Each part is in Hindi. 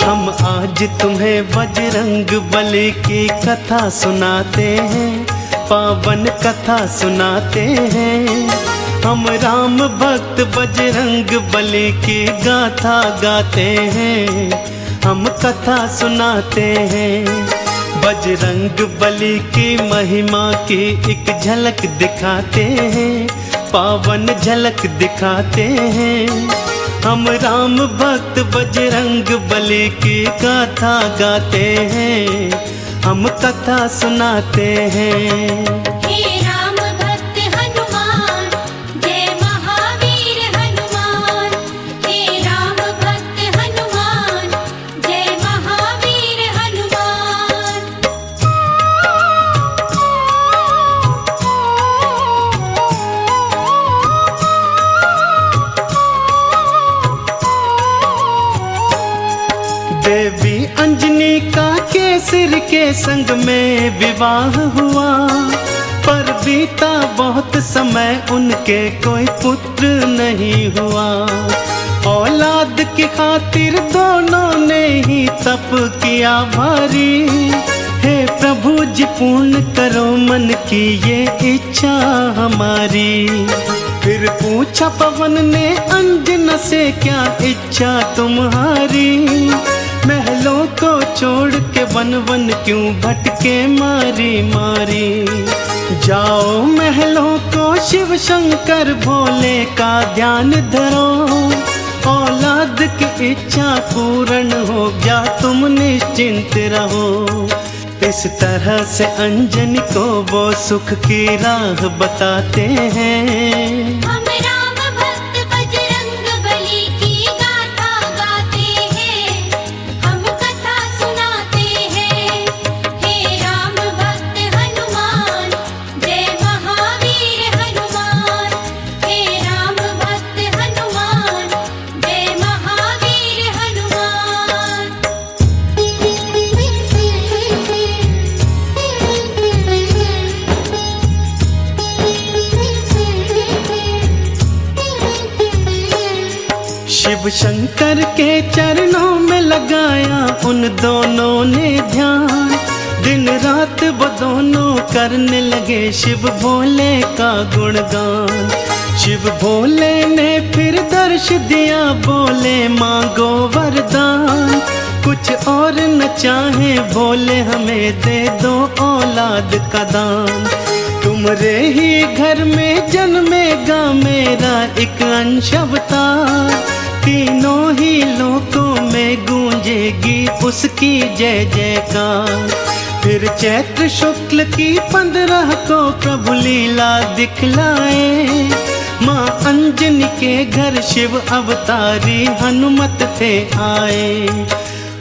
हम आज तुम्हें बजरंग बली की कथा सुनाते हैं, पावन कथा सुनाते हैं। हम राम भक्त बजरंग बली की गाथा गाते हैं, हम कथा सुनाते हैं। बजरंग बली की महिमा की एक झलक दिखाते हैं, पावन झलक दिखाते हैं। हम राम भक्त बजरंग बली की गाथा गाते हैं, हम कथा सुनाते हैं। हे राम भक्त हनुमान, जय महावीर हनुमान। हे राम भक्त हनुमान, जय महावीर हनुमान। देवी अंजनी का केसर के संग में विवाह हुआ, पर बीता बहुत समय उनके कोई पुत्र नहीं हुआ। औलाद की खातिर दोनों ने ही तप किया भारी। हे प्रभु जी पूर्ण करो मन की ये इच्छा हमारी। फिर पूछा पवन ने अंजना से, क्या इच्छा तुम्हारी? महलों को छोड़ के वन वन क्यों भटके मारी मारी। जाओ महलों को शिव शंकर भोले का ध्यान धरो, औलाद की इच्छा पूर्ण हो गया तुम निश्चिंत रहो। इस तरह से अंजनी को वो सुख की राह बताते हैं। हम राम भक्त बजरंग बली की गाथा गाते हैं, हम कथा सुनाते हैं। हे राम भक्त हनुमान, जय महावीर हनुमान। हे राम भक्त हनुमान, जय महावीर हनुमान। शिव शंकर के चरणों में लगाया उन दोनों ने ध्यान। दिन रात वो दोनों करने लगे शिव भोले का गुणगान। शिव भोले ने फिर दर्श दिया, बोले मांगो वरदान। कुछ और न चाहे भोले हमें दे दो औलाद का दान। तुम्हारे ही घर में जन्मेगा मेरा एक अंश अवतार। तीनों ही लोकों में गूंजेगी उसकी जय जयकार। फिर चैत्र शुक्ल की 15 को प्रभु लीला दिखलाए। माँ अंजनी के घर शिव अवतारी हनुमत थे आए।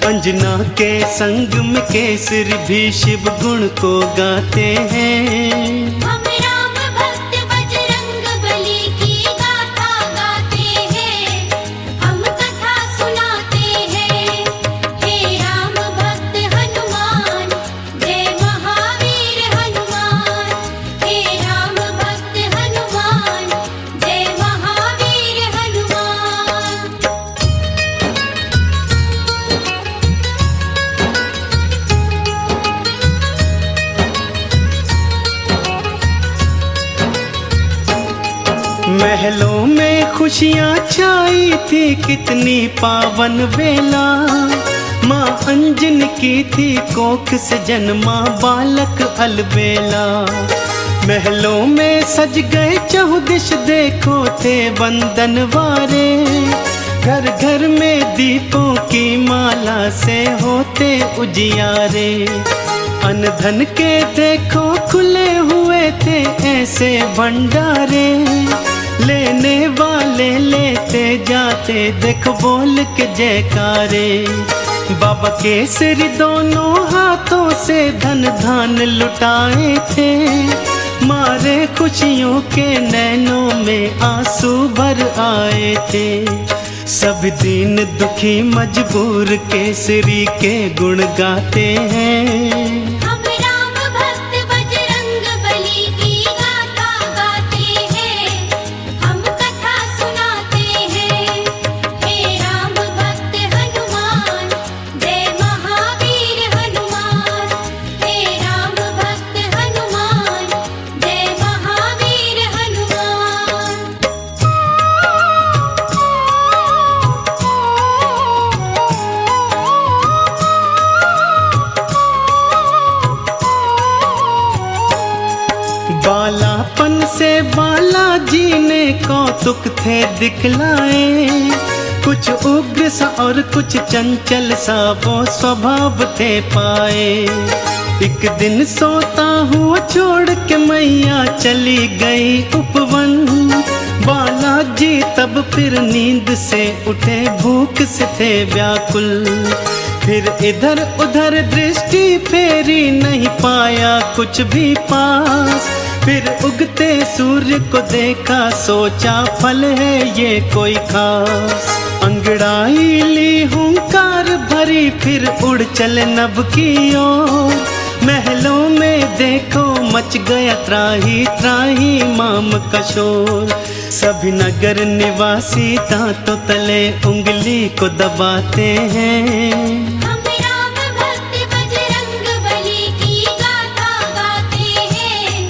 अंजना के संग में केसरी भी शिव गुण को गाते हैं। हम राम भक्त बजरंग बली की गाथा गाते हैं, हम कथा सुनाते हैं। हे राम भक्त हनुमान, जय महावीर हनुमान। हे राम भक्त हनुमान, जय महावीर हनुमान। महलों में खुशियाँ छाई थी कितनी पावन बेला। माँ अंजनी की थी कोख से जन्मा बालक अलबेला। महलों में सज गए चहुदिश देखो थे बंदन वारे। घर घर में दीपों की माला से होते उजियारे। अन्न धन के देखो खुले हुए थे ऐसे भंडारे। लेने वाले लेते जाते देख बोल के जयकारे। बाबा केसरी दोनों हाथों से धन धान लुटाए थे। मारे खुशियों के नैनों में आंसू भर आए थे। सब दीन दुखी मजबूर केसरी के गुण गाते हैं। हम राम भक्त बजरंग बली की गाथा गाते हैं, हम कथा सुनाते हैं। हे राम भक्त हनुमान, कौतुक थे दिखलाए, कुछ उग्र सा और कुछ चंचल सा वो स्वभाव थे पाए। एक दिन सोता हुआ छोड़ के मैया चली गई उपवन, बालाजी तब फिर नींद से उठे, भूख से थे व्याकुल। फिर इधर उधर दृष्टि फेरी, नहीं पाया कुछ भी पास। फिर उगते सूर्य को देखा, सोचा फल है ये कोई खास। अंगड़ाई ली हुंकार भरी, फिर उड़ चले नभ की ओर। महलों में देखो मच गया त्राही त्राही माम का शोर। सभी नगर निवासी दांतों तले उंगली को दबाते हैं। हम राम भक्त बजरंग बली की गाथा गाते हैं,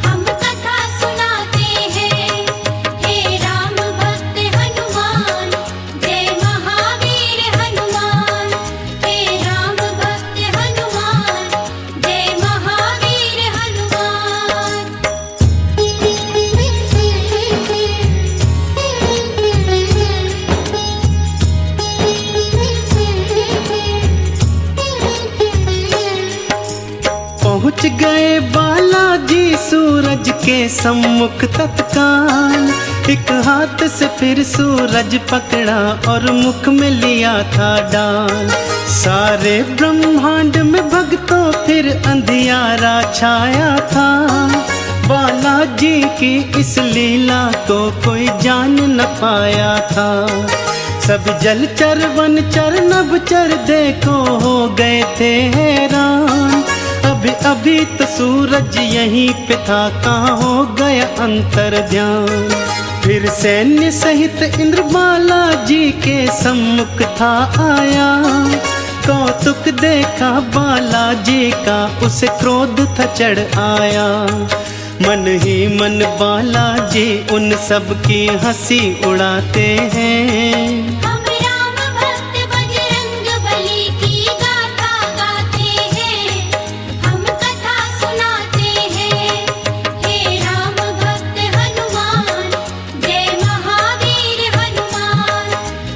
हम कथा सुनाते हैं। हे राम भक्त हनुमान, जय महावीर हनुमान। हे राम भक्त हनुमान, जय महावीर हनुमान। पहुँच गए बालाजी सूरज के सम्मुख तत्काल। एक हाथ से फिर सूरज पकड़ा और मुख में लिया था डाल। सारे ब्रह्मांड में भक्तों फिर अंधियारा छाया था। बालाजी की इस लीला को कोई जान न पाया था। सब जलचर वनचर नभचर देखो हो गए थे हैरान। अभी अभी तो सूरज यहीं पे था, कहाँ हो गया अंतर ध्यान। फिर सैन्य सहित इंद्र बालाजी के सम्मुख था आया। कौतुक देखा बालाजी का, उसे क्रोध था चढ़ आया। मन ही मन बालाजी उन सब की हंसी उड़ाते हैं। हम राम भक्त बजरंग बली की गाथा गाते हैं, हम कथा सुनाते हैं। हे राम भक्त हनुमान, जय महावीर हनुमान।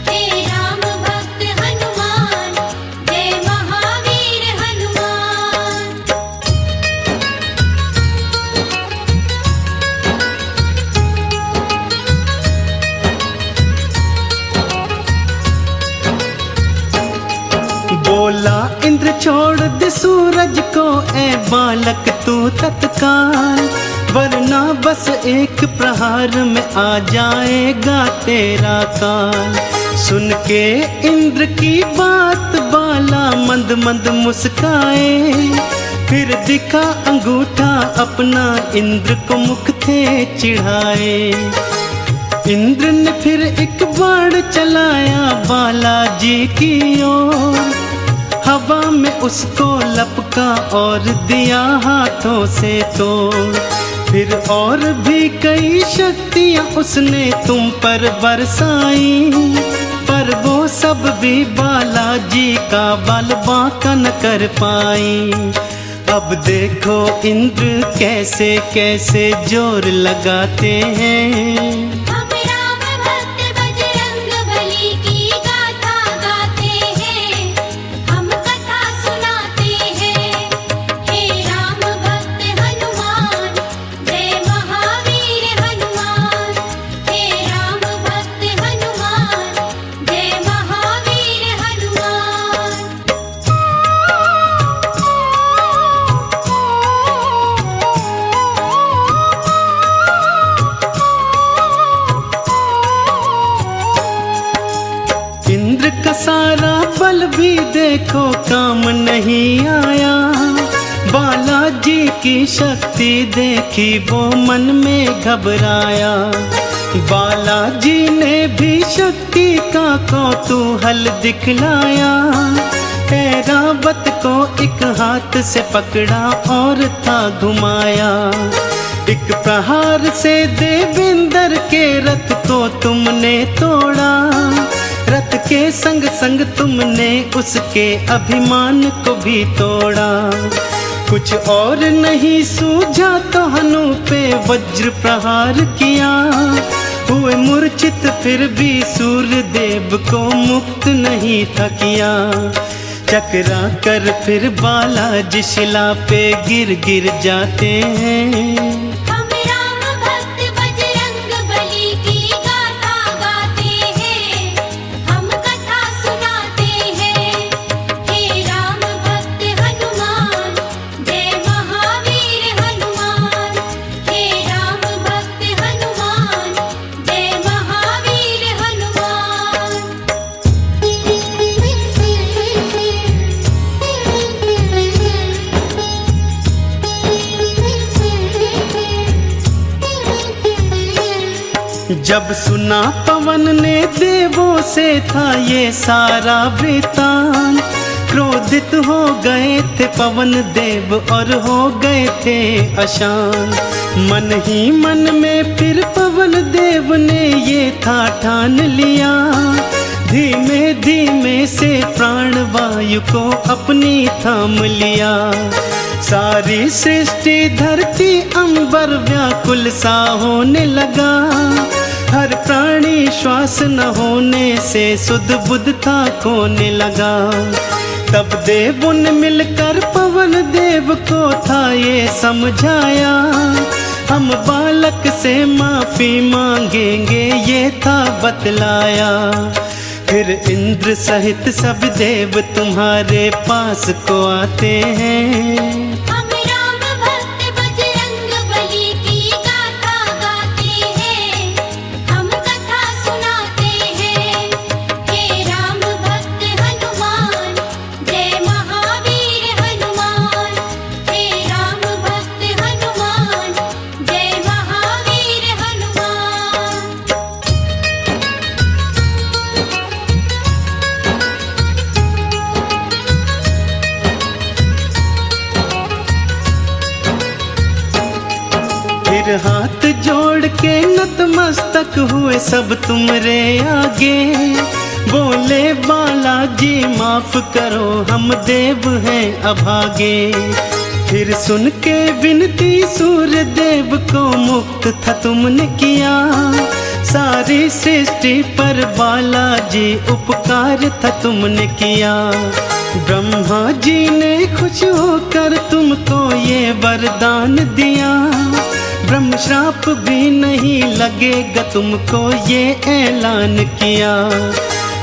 हे राम भक्त हनुमान, जय महावीर हनुमान। बोला इंद्र छोड़ दे सूरज को, ए बालक तू तत्काल। वरना बस एक प्रहार में आ जाएगा तेरा काल। सुन के इंद्र की बात बाला मंद मंद मुस्काए। फिर दिखा अंगूठा अपना, इंद्र को मुख थे चिढ़ाए। इंद्र ने फिर एक बाण चलाया बालाजी की ओर। हवा में उसको लपका और दिया हाथों से तोड़। फिर और भी कई शक्तियां उसने तुम पर बरसाई, पर वो सब भी बालाजी का बल बांका न कर पाई। अब देखो इंद्र कैसे कैसे जोर लगाते हैं। हम राम भक्त बजरंग बली की गाथा गाते हैं, हम कथा सुनाते हैं। हे राम भक्त हनुमान, जय महावीर हनुमान। हे राम भक्त हनुमान, जय महावीर हनुमान। इंद्र का सारा बल भी देखो काम नहीं आया। बालाजी की शक्ति देखी वो मन में घबराया। बालाजी ने भी शक्ति का कौतूहल दिखलाया। ऐरावत को एक हाथ से पकड़ा और था घुमाया। एक प्रहार से देवेंद्र के रथ को तुमने तोड़ा। रथ के संग संग तुमने उसके अभिमान को भी तोड़ा। कुछ और नहीं सूझा तो हनु पे वज्र प्रहार किया। हुए मूर्छित फिर भी सूर्य देव को मुक्त नहीं था किया। चकरा कर फिर बालाजी शिला पे गिर गिर जाते हैं। हम राम भक्त बजरंग बली की गाथा गाते हैं, हम कथा सुनाते हैं। हे राम भक्त हनुमान, जय महावीर हनुमान। हे राम भक्त हनुमान, जय महावीर हनुमान। जब सुना पवन ने देवों से था ये सारा वृतांत, क्रोधित हो गए थे पवन देव और हो गए थे अशांत। मन ही मन में फिर पवन देव ने ये था ठान लिया, धीमे धीमे से प्राण वायु को अपनी थाम लिया। सारी सृष्टि धरती अंबर व्याकुल सा होने लगा, हर प्राणी श्वास न होने से सुध बुध था खोने लगा। तब देवों ने मिलकर पवन देव को था ये समझाया, हम बालक से माफी मांगेंगे ये था बतलाया। फिर इंद्र सहित सब देव तुम्हारे पास को आते हैं। हम राम भक्त बजरंग बली की गाथा गाते हैं, हम कथा सुनाते हैं। हे राम भक्त हनुमान, जय महावीर हनुमान। हे राम भक्त हनुमान, जय महावीर हनुमान। फिर हाथ जोड़ के नतमस्तक हुए सब तुमरे आगे, बोले बालाजी माफ करो हम देव हैं अभागे। फिर सुन के विनती सूर्य देव को मुक्त था तुमने किया, सारी सृष्टि पर बालाजी उपकार था तुमने किया। ब्रह्मा जी ने खुश होकर तुमको ये वरदान दिया, ब्रह्म श्राप भी नहीं लगेगा तुमको ये ऐलान किया।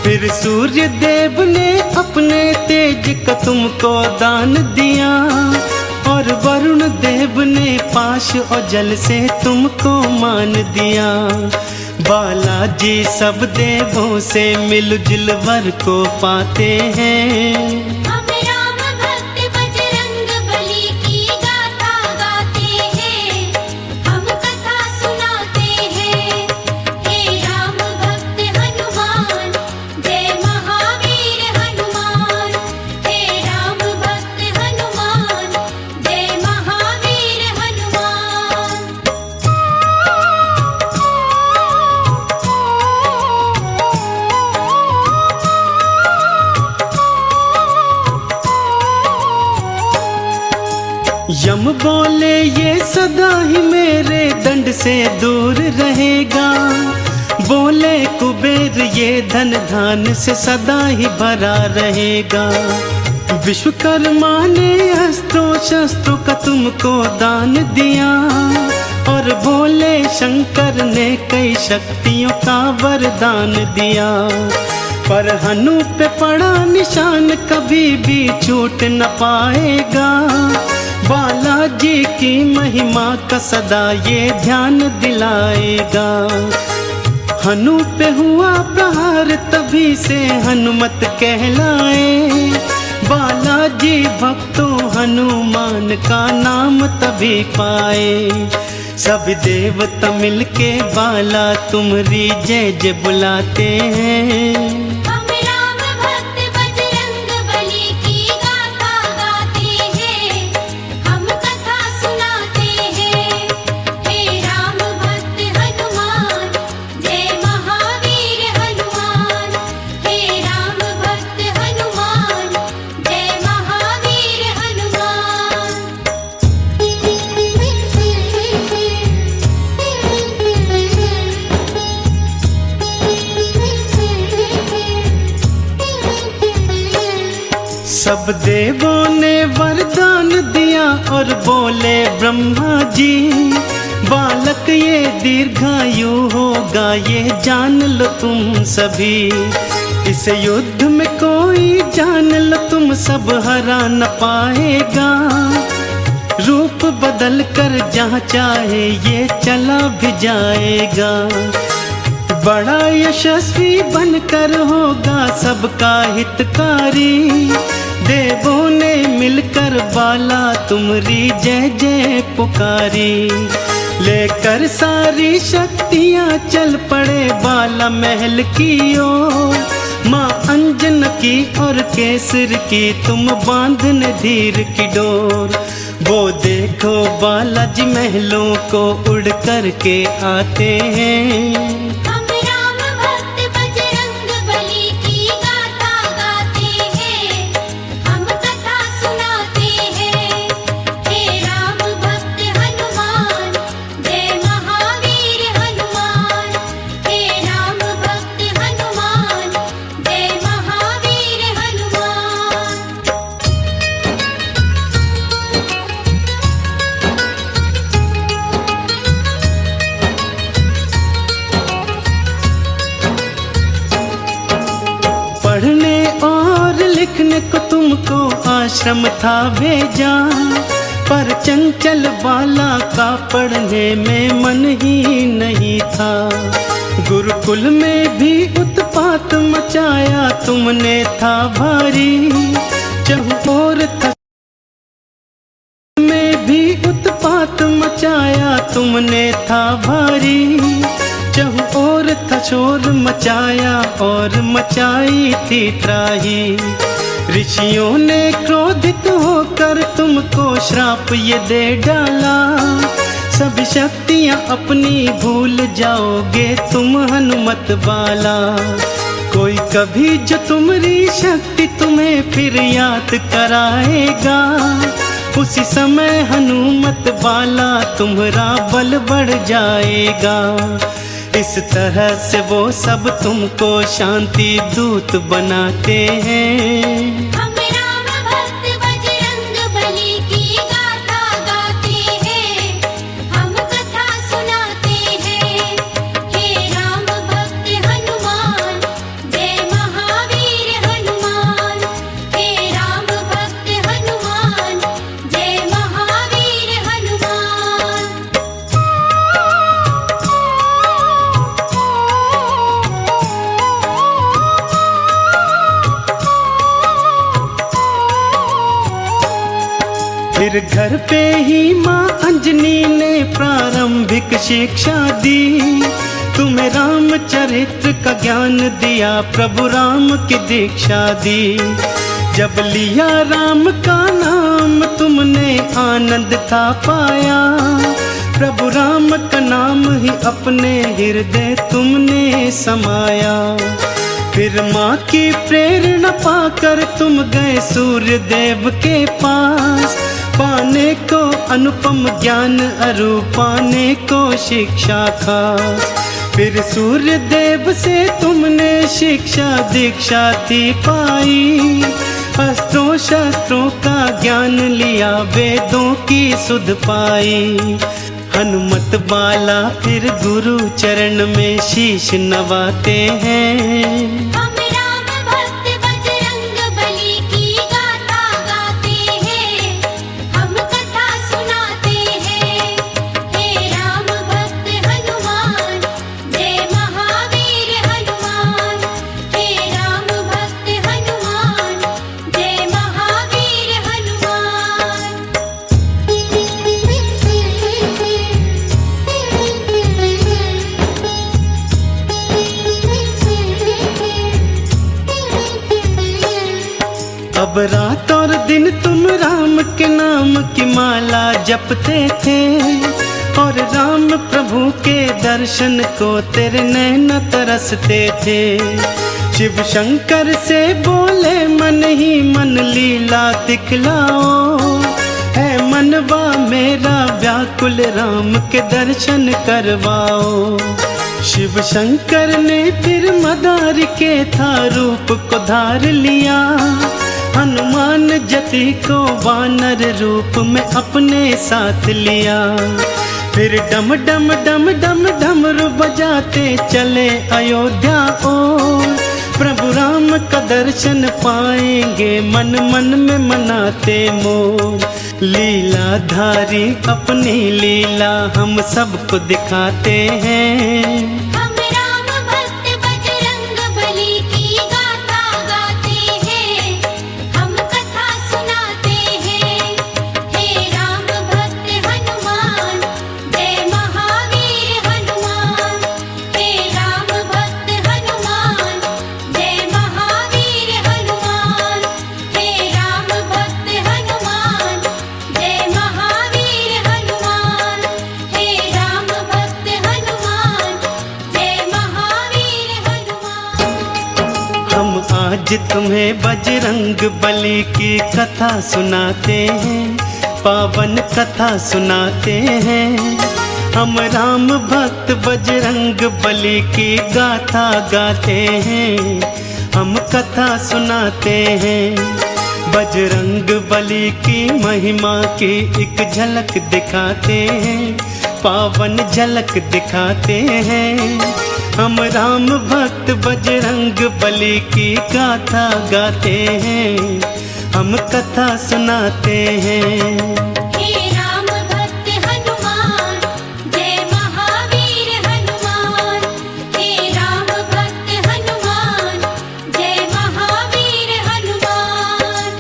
फिर सूर्य देव ने अपने तेज का तुमको दान दिया, और वरुण देव ने पाश और जल से तुमको मान दिया। बालाजी सब देवों से मिलजुल वर को पाते हैं। हम राम भक्त बजरंग बली की गाथा गाते हैं, हम कथा सुनाते हैं। हे राम भक्त हनुमान, जय महावीर हनुमान। हे राम भक्त हनुमान, जय महावीर हनुमान। यम बोले ये सदा ही मेरे दंड से दूर रहेगा, बोले कुबेर ये धन धान से सदा ही भरा रहेगा। विश्वकर्मा ने अस्त्रों शस्त्रों का तुमको दान दिया, और बोले शंकर ने कई शक्तियों का वरदान दिया। पर हनु पे पड़ा निशान कभी भी छूट न पाएगा, बालाजी की महिमा का सदा ये ध्यान दिलाएगा। हनु पे हुआ प्रहार तभी से हनुमत कहलाए, बालाजी भक्तों हनुमान का नाम तभी पाए। सब देवता मिलके बाला तुम्हारी जय जय बुलाते हैं। हम राम भक्त बजरंग बली की गाथा गाते हैं, हम कथा सुनाते हैं। हे राम भक्त हनुमान, जय महावीर हनुमान। हे राम भक्त हनुमान, जय महावीर हनुमान। सब देवों ने वरदान दिया और बोले ब्रह्मा जी, बालक ये दीर्घायु होगा, ये जान लो तुम सभी। इस युद्ध में कोई जान लो तुम सब हरा न पाएगा, रूप बदल कर जहाँ चाहे ये चला भी जाएगा। बड़ा यशस्वी बनकर होगा सबका हितकारी, देवों ने मिलकर बाला तुमरी जय जय पुकारी। लेकर सारी शक्तियाँ चल पड़े बाला महल की ओर, माँ अंजन की और केसर की तुम बांधने धीर की डोर। वो देखो बालाजी महलों को उड़ कर के आते हैं, हम राम भक्त बजरंग बली की गाथा गाते हैं, हम कथा सुनाते हैं। हे राम भक्त हनुमान, जय महावीर हनुमान। हे राम भक्त हनुमान, जय महावीर हनुमान। पढ़ने और लिखने को तुमको आश्रम था भेजा, पर चंचल बाला का पढ़ने में मन ही नहीं था। गुरुकुल में भी उत्पात मचाया तुमने था भारी, चहुओर में भी उत्पात मचाया तुमने था भारी। चहुओर था शोर मचाया और मचाई थी त्राही। ऋषियों ने क्रोधित होकर तुमको श्राप ये दे डाला, सब शक्तियाँ अपनी भूल जाओगे तुम हनुमत बाला। कोई कभी जो तुम्हारी शक्ति तुम्हें फिर याद कराएगा, उसी समय हनुमत बाला तुम्हारा बल बढ़ जाएगा। इस तरह से वो सब तुमको शांति दूत बनाते हैं। हम राम भक्त बजरंग बली की गाथा गाते हैं, हम कथा सुनाते हैं। हे राम भक्त हनुमान, जय महावीर हनुमान। हे राम भक्त हनुमान, जय महावीर हनुमान। फिर घर पे ही माँ अंजनी ने प्रारंभिक शिक्षा दी, तुम्हें रामचरित्र का ज्ञान दिया, प्रभु राम की दीक्षा दी। जब लिया राम का नाम तुमने आनंद था पाया, प्रभु राम का नाम ही अपने हृदय तुमने समाया। फिर माँ की प्रेरणा पाकर तुम गए सूर्य देव के पास, पाने को अनुपम ज्ञान अरु पाने को शिक्षा खास। फिर सूर्य देव से तुमने शिक्षा दीक्षा थी पाई, अस्त्रों शस्त्रों का ज्ञान लिया, वेदों की सुध पाई। हनुमत बाला फिर गुरु चरण में शीश नवाते हैं। हम राम भक्त बजरंग बली की गाथा गाते हैं, हम कथा सुनाते हैं। हे राम भक्त हनुमान, जय महावीर हनुमान। हे राम भक्त हनुमान, जय महावीर हनुमान। अब रात और दिन तुम राम के नाम की माला जपते थे, और राम प्रभु के दर्शन को तेरे नैन तरसते थे। शिव शंकर से बोले मन ही मन लीला दिखलाओ, है मनवा मेरा व्याकुल राम के दर्शन करवाओ। शिव शंकर ने फिर मदार के था रूप को धार लिया, हनुमान जति को वानर रूप में अपने साथ लिया। फिर डम डम डम डम डमरू बजाते चले अयोध्या ओर। प्रभु राम का दर्शन पाएंगे मन मन में मनाते मोर। लीलाधारी अपनी लीला हम सबको दिखाते हैं। हम राम भक्त बजरंग बली की गाथा गाते हैं, हम कथा सुनाते हैं। हे राम भक्त हनुमान, जय महावीर हनुमान। हे राम भक्त हनुमान, जय महावीर हनुमान। हे राम भक्त हनुमान, जय महावीर हनुमान। हे राम भक्त हनुमान, जय महावीर हनुमान। हम आज तुम्हें बजरंग बली की कथा सुनाते हैं, पावन कथा सुनाते हैं। हम राम भक्त बजरंग बली की गाथा गाते हैं, हम कथा सुनाते हैं। बजरंग बली की महिमा की एक झलक दिखाते हैं, पावन झलक दिखाते हैं। हम राम भक्त बजरंग बली की गाथा गाते हैं, हम कथा सुनाते हैं। हे राम भक्त हनुमान, जय महावीर हनुमान। हे राम भक्त हनुमान, जय महावीर हनुमान।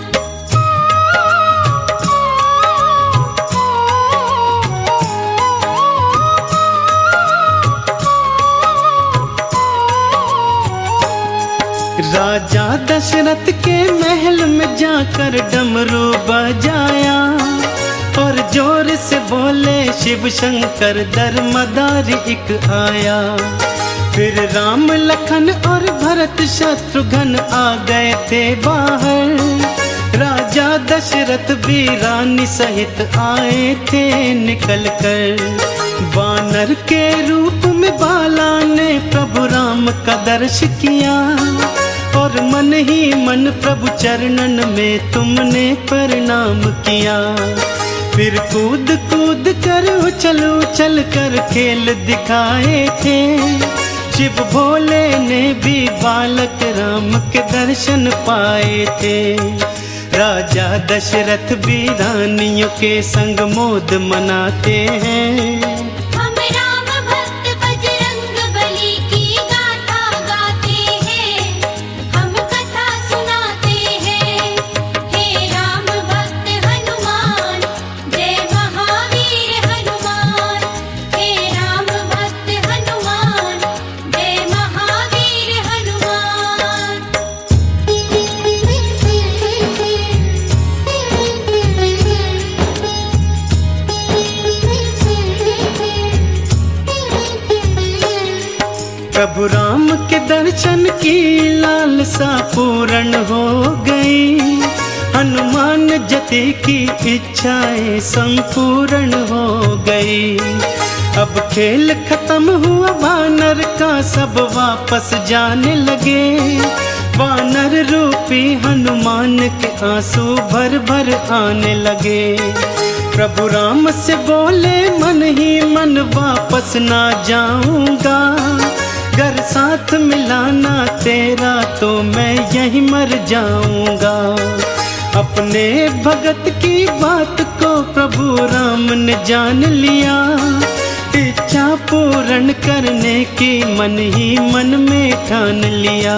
राजा दशरथ के महल में जाकर डमरू बजाया और जोर से बोले शिव शंकर दरमदार एक आया। फिर राम लखन और भरत शत्रुघ्न आ गए थे बाहर। राजा दशरथ भी रानी सहित आए थे निकल कर। वानर के रूप में बाला ने प्रभु राम का दर्श किया और मन ही मन प्रभु चरणन में तुमने प्रणाम किया। फिर कूद कूद कर उछल उछल कर खेल दिखाए थे। शिव भोले ने भी बालक राम के दर्शन पाए थे। राजा दशरथ भी रानियों के संग मोद मनाते हैं। हम राम भक्त बजरंग बली की गाथा गाते हैं, हम कथा सुनाते हैं। हे राम भक्त हनुमान, जय महावीर हनुमान। हे राम भक्त हनुमान, जय महावीर हनुमान। प्रभु राम के दर्शन की लालसा पूर्ण हो गई। हनुमान जति की इच्छाएं संपूर्ण हो गई। अब खेल खत्म हुआ वानर का, सब वापस जाने लगे। वानर रूपी हनुमान के आंसू भर भर आने लगे। प्रभु राम से बोले मन ही मन वापस ना जाऊंगा। घर साथ मिलाना तेरा तो मैं यहीं मर जाऊंगा। अपने भगत की बात को प्रभु राम ने जान लिया। इच्छा पूर्ण करने की मन ही मन में ठान लिया।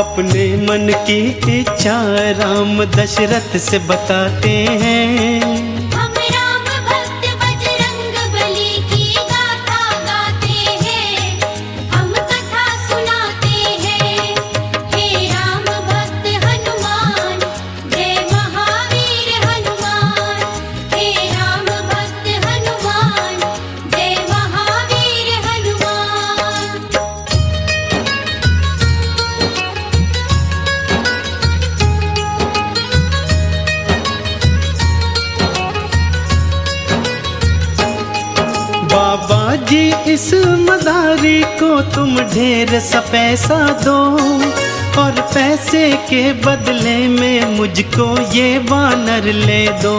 अपने मन की इच्छा राम दशरथ से बताते हैं। हम राम भक्त बजरंग बली की गाथा गाते हैं, हम कथा सुनाते हैं। हे राम भक्त हनुमान, जय महावीर हनुमान। हे राम भक्त हनुमान, जय महावीर हनुमान। बाबा जी इस मदारी को तुम ढेर सा पैसा दो और पैसे के बदले में मुझको ये वानर ले दो।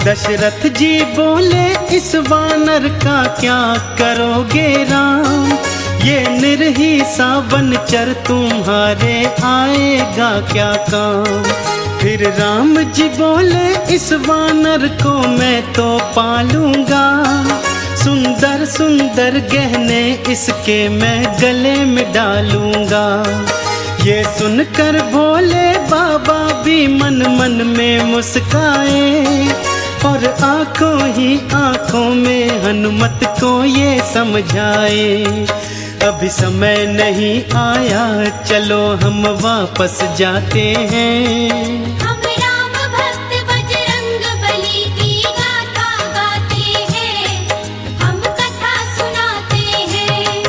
दशरथ जी बोले इस वानर का क्या करोगे राम, ये निर्ही सा बनचर तुम्हारे आएगा क्या काम। फिर राम जी बोले इस वानर को मैं तो पालूंगा, सुंदर सुंदर गहने इसके मैं गले में डालूंगा। ये सुनकर भोले बाबा भी मन मन में मुस्काए, और आंखों ही आंखों में हनुमत को ये समझाए। अभी समय नहीं आया, चलो हम वापस जाते हैं। हम राम भक्त बजरंग बली की गाथा गाते हैं, हम कथा सुनाते हैं।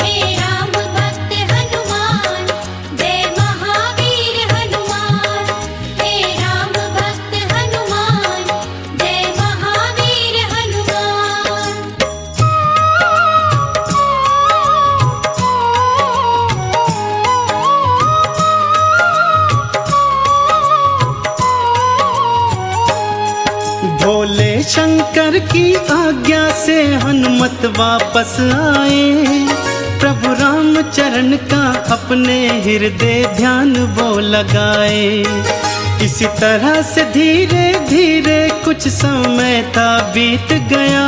हे राम भक्त हनुमान, जय महावीर हनुमान। हे राम भक्त हनुमान, जय महावीर हनुमान। भोले शंकर की आज्ञा से हनुमत वापस आए, प्रभु राम चरण का अपने हृदय ध्यान वो लगाए। इसी तरह से धीरे धीरे कुछ समय था बीत गया,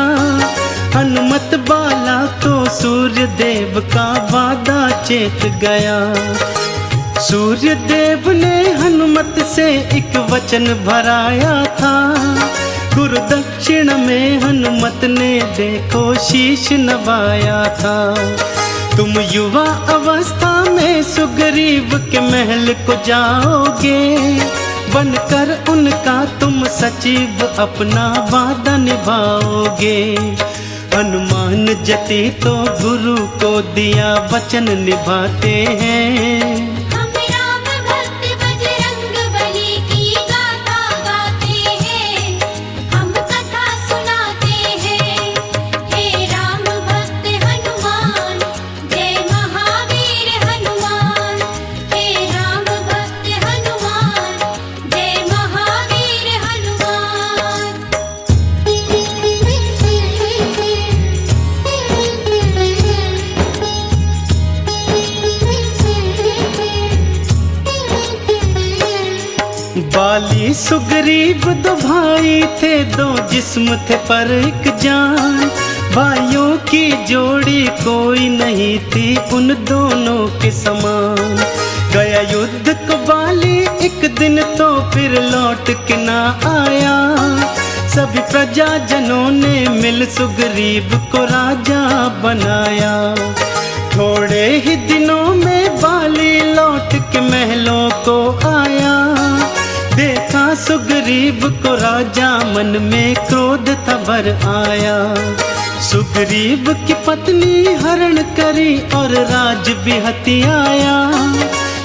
हनुमत बाला को सूर्य देव का वादा चेत गया। सूर्य देव ने हनुमत से एक वचन भराया था, गुरु दक्षिण में हनुमत ने देखो शीश नवाया था। तुम युवा अवस्था में सुग्रीव के महल को जाओगे, बनकर उनका तुम सचिव अपना वादा निभाओगे। हनुमान जति तो गुरु को दिया वचन निभाते हैं। हम राम भक्त बजरंग बली की गाथा गाते हैं, हम कथा सुनाते हैं। हे राम भक्त हनुमान, जय महावीर हनुमान। हे राम भक्त हनुमान, जय महावीर हनुमान। बाली सुग्रीव दो भाई थे, दो जिस्म थे पर एक जान। भाइयों की जोड़ी कोई नहीं थी उन दोनों के समान। गया युद्ध को बाली एक दिन तो फिर लौट के ना आया, सभी प्रजाजनों ने मिल सुग्रीव को राजा बनाया। थोड़े ही दिनों में बाली लौट के महलों को आया, देखा सुग्रीव को राजा मन में क्रोध था भर आया। सुग्रीव की पत्नी हरण करी और राज भी हथियाया,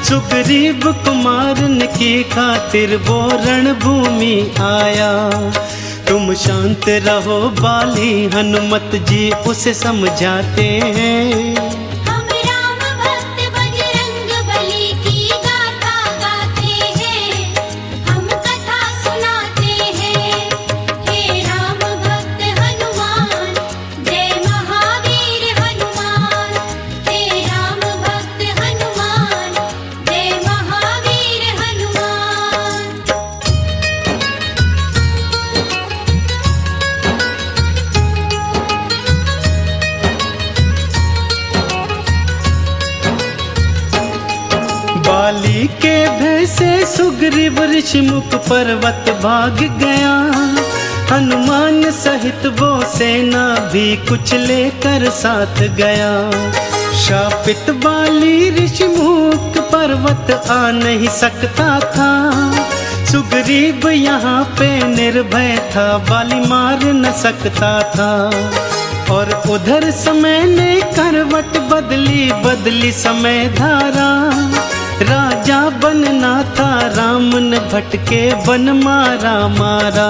सुग्रीव को मारने की खातिर वो रणभूमि आया। तुम शांत रहो बाली, हनुमत जी उसे समझाते हैं। हम राम भक्त बजरंग बली की गाथा गाते हैं, हम कथा सुनाते हैं। हे राम भक्त हनुमान, जय महावीर हनुमान। हे राम भक्त हनुमान, जय महावीर हनुमान। बाली के भय से सुग्रीव ऋषिमुख पर्वत भाग गया, हनुमान सहित वो सेना भी कुछ लेकर साथ गया। शापित बाली ऋषिमुख पर्वत आ नहीं सकता था, सुग्रीव यहाँ पे निर्भय था, बाली मार न सकता था। और उधर समय ने करवट बदली बदली समय धारा, राजा बनना था राम ने भटके वन मारा मारा।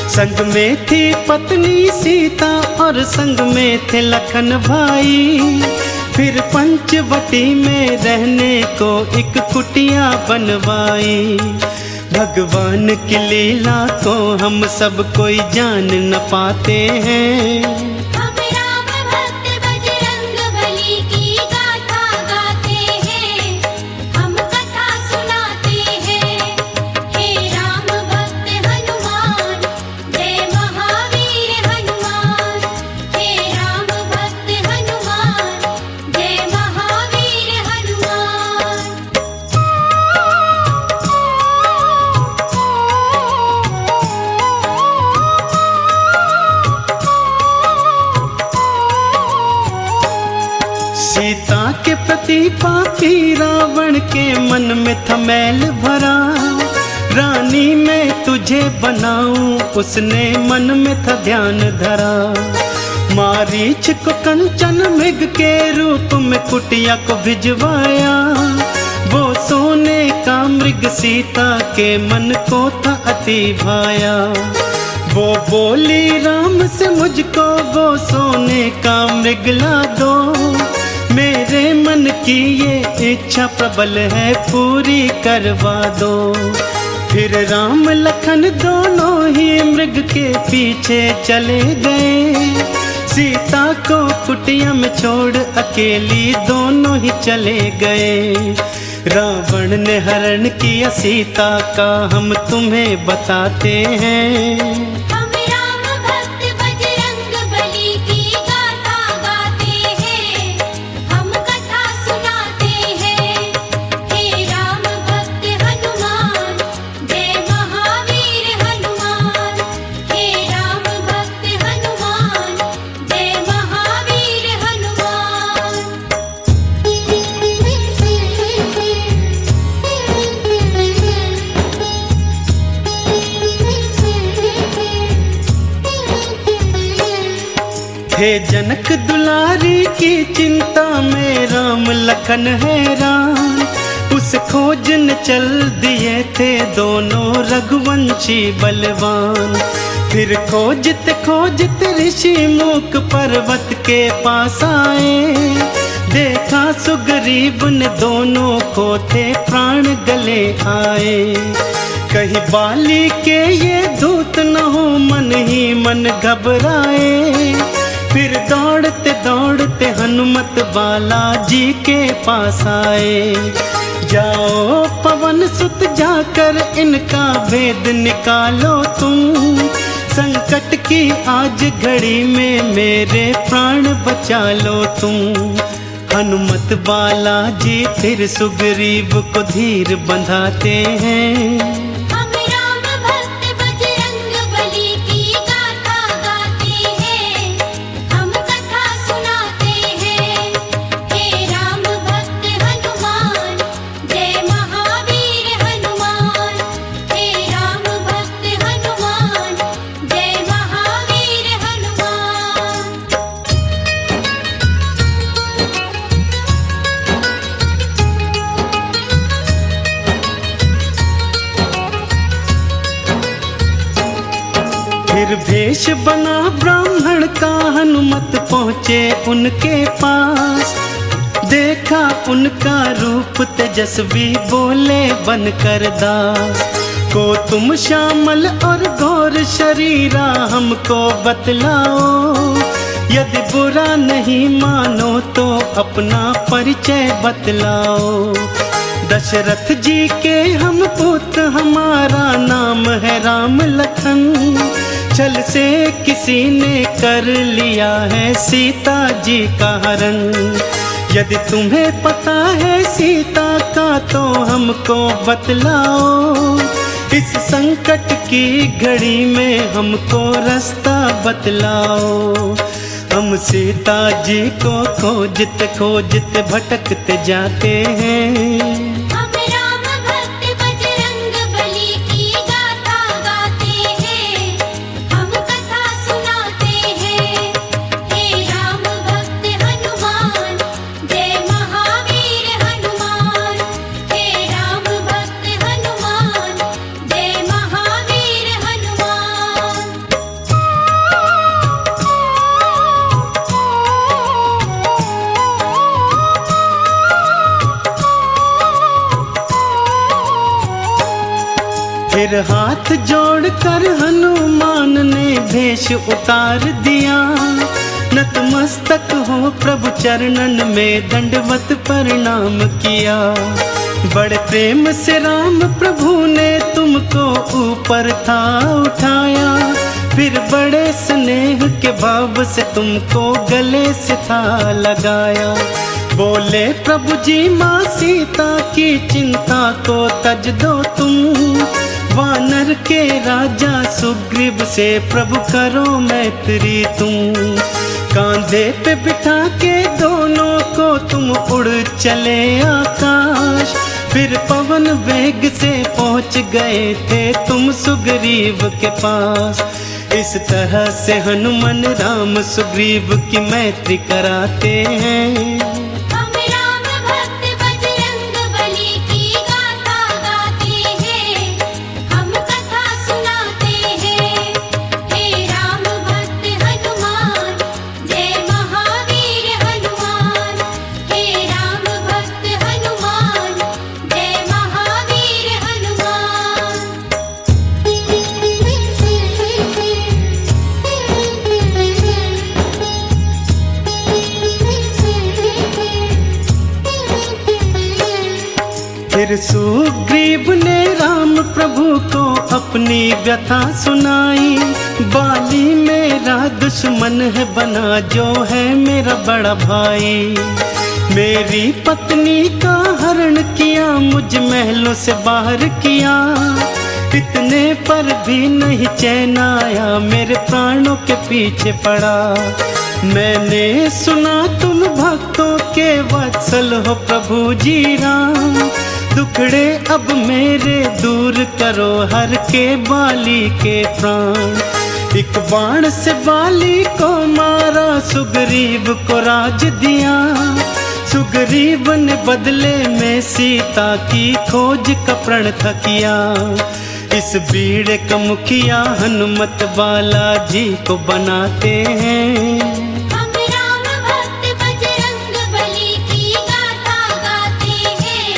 संग में थी पत्नी सीता और संग में थे लखन भाई, फिर पंचवटी में रहने को एक कुटिया बनवाई। भगवान की लीला को हम सब कोई जान न पाते हैं। हम राम भक्त बजरंग बली की गाथा गाते हैं, हम कथा सुनाते हैं। हे राम भक्त हनुमान, जय महावीर हनुमान। हे राम भक्त हनुमान, जय महावीर हनुमान। सीता के प्रति पापी रावण के मन में था मैल भरा। रानी मैं तुझे बनाऊं उसने मन में था ध्यान धरा। मारीच को कंचन मृग के रूप में कुटिया को भिजवाया। वो सोने का मृग सीता के मन को था अति भाया। वो बोली राम से मुझको वो सोने का मृग ला दो। मेरे मन की ये इच्छा प्रबल है पूरी करवा दो। फिर राम लखन दोनों ही मृग के पीछे चले गए। सीता को कुटिया में छोड़ अकेली दोनों ही चले गए। रावण ने हरण किया सीता का हम तुम्हें बताते हैं। हम राम भक्त बजरंग बली की गाथा गाते हैं, हम कथा सुनाते हैं। हे राम भक्त हनुमान, जय महावीर हनुमान। हे राम भक्त हनुमान, जय महावीर हनुमान। हे जनक दुलारी की चिंता में राम लखन हैरान। उस खोज न चल दिए थे दोनों रघुवंशी बलवान। फिर खोजते खोजते ऋषि मूक पर्वत के पास आए। देखा सुग्रीव ने दोनों को थे प्राण गले आए। कहीं बाली के ये दूत न हो मन ही मन घबराए। फिर दौड़ते दौड़ते हनुमत बालाजी के पास आए। जाओ पवन सुत जाकर इनका भेद निकालो तुम। संकट की आज घड़ी में मेरे प्राण बचा लो तुम। हनुमत बालाजी फिर सुग्रीव को धीर बंधाते हैं। हम राम भक्त बजरंग बली की गाथा गाते हैं, हम कथा सुनाते हैं। हे राम भक्त हनुमान, जय महावीर हनुमान। हे राम भक्त हनुमान, जय महावीर हनुमान। फिर भेष बना ब्राह्मण का हनुमत पहुँचे उनके पास। देखा उनका रूप तेजस्वी बोले बनकर दास। को तुम श्यामल और गौर शरीरा हमको बतलाओ। यदि बुरा नहीं मानो तो अपना परिचय बतलाओ। दशरथ जी के हम पुत्र हमारा नाम है राम लखन। छल से किसी ने कर लिया है सीता जी का हरण। यदि तुम्हें पता है सीता का तो हमको बतलाओ। इस संकट की घड़ी में हमको रास्ता बतलाओ। हम सीता जी को खोजते खोजते भटकते जाते हैं। हम राम भक्त बजरंग बली की गाथा गाते हैं, हम कथा सुनाते हैं। हे राम भक्त हनुमान, जय महावीर हनुमान। हे राम भक्त हनुमान, जय महावीर हनुमान। फिर हाथ जोड़कर हनुमान ने भेष उतार दिया। नतमस्तक हो प्रभु चरणन में दंडवत प्रणाम किया। बड़े प्रेम से राम प्रभु ने तुमको ऊपर था उठाया। फिर बड़े स्नेह के भाव से तुमको गले से था लगाया। बोले प्रभु जी माँ सीता की चिंता को तज दो तुम। वानर के राजा सुग्रीव से प्रभु करो मैत्री तुम। कांधे पे बिठा के दोनों को तुम उड़ चले आकाश। फिर पवन वेग से पहुंच गए थे तुम सुग्रीव के पास। इस तरह से हनुमान राम सुग्रीव की मैत्री कराते हैं। हम राम भक्त बजरंग बली की गाथा गाते हैं। हम कथा सुनाते हैं। हे राम भक्त हनुमान जय महावीर हनुमान। हे राम भक्त हनुमान जय महावीर हनुमान। फिर सुग्रीव ने राम प्रभु को अपनी व्यथा सुनाई। बाली मेरा दुश्मन है बना जो है मेरा बड़ा भाई। मेरी पत्नी का हरण किया मुझ महलों से बाहर किया। इतने पर भी नहीं चैन आया मेरे प्राणों के पीछे पड़ा। मैंने सुना तुम भक्तों के वत्सल हो प्रभु जी राम। दुखड़े अब मेरे दूर करो हर के बाली के प्राण। एक बाण से बाली को मारा सुग्रीव को राज दिया। सुग्रीव ने बदले में सीता की खोज का प्रण था किया। इस बीड़े का मुखिया हनुमत बाला जी को बनाते हैं। हम राम भक्त बजरंग बली की गाथा गाते हैं।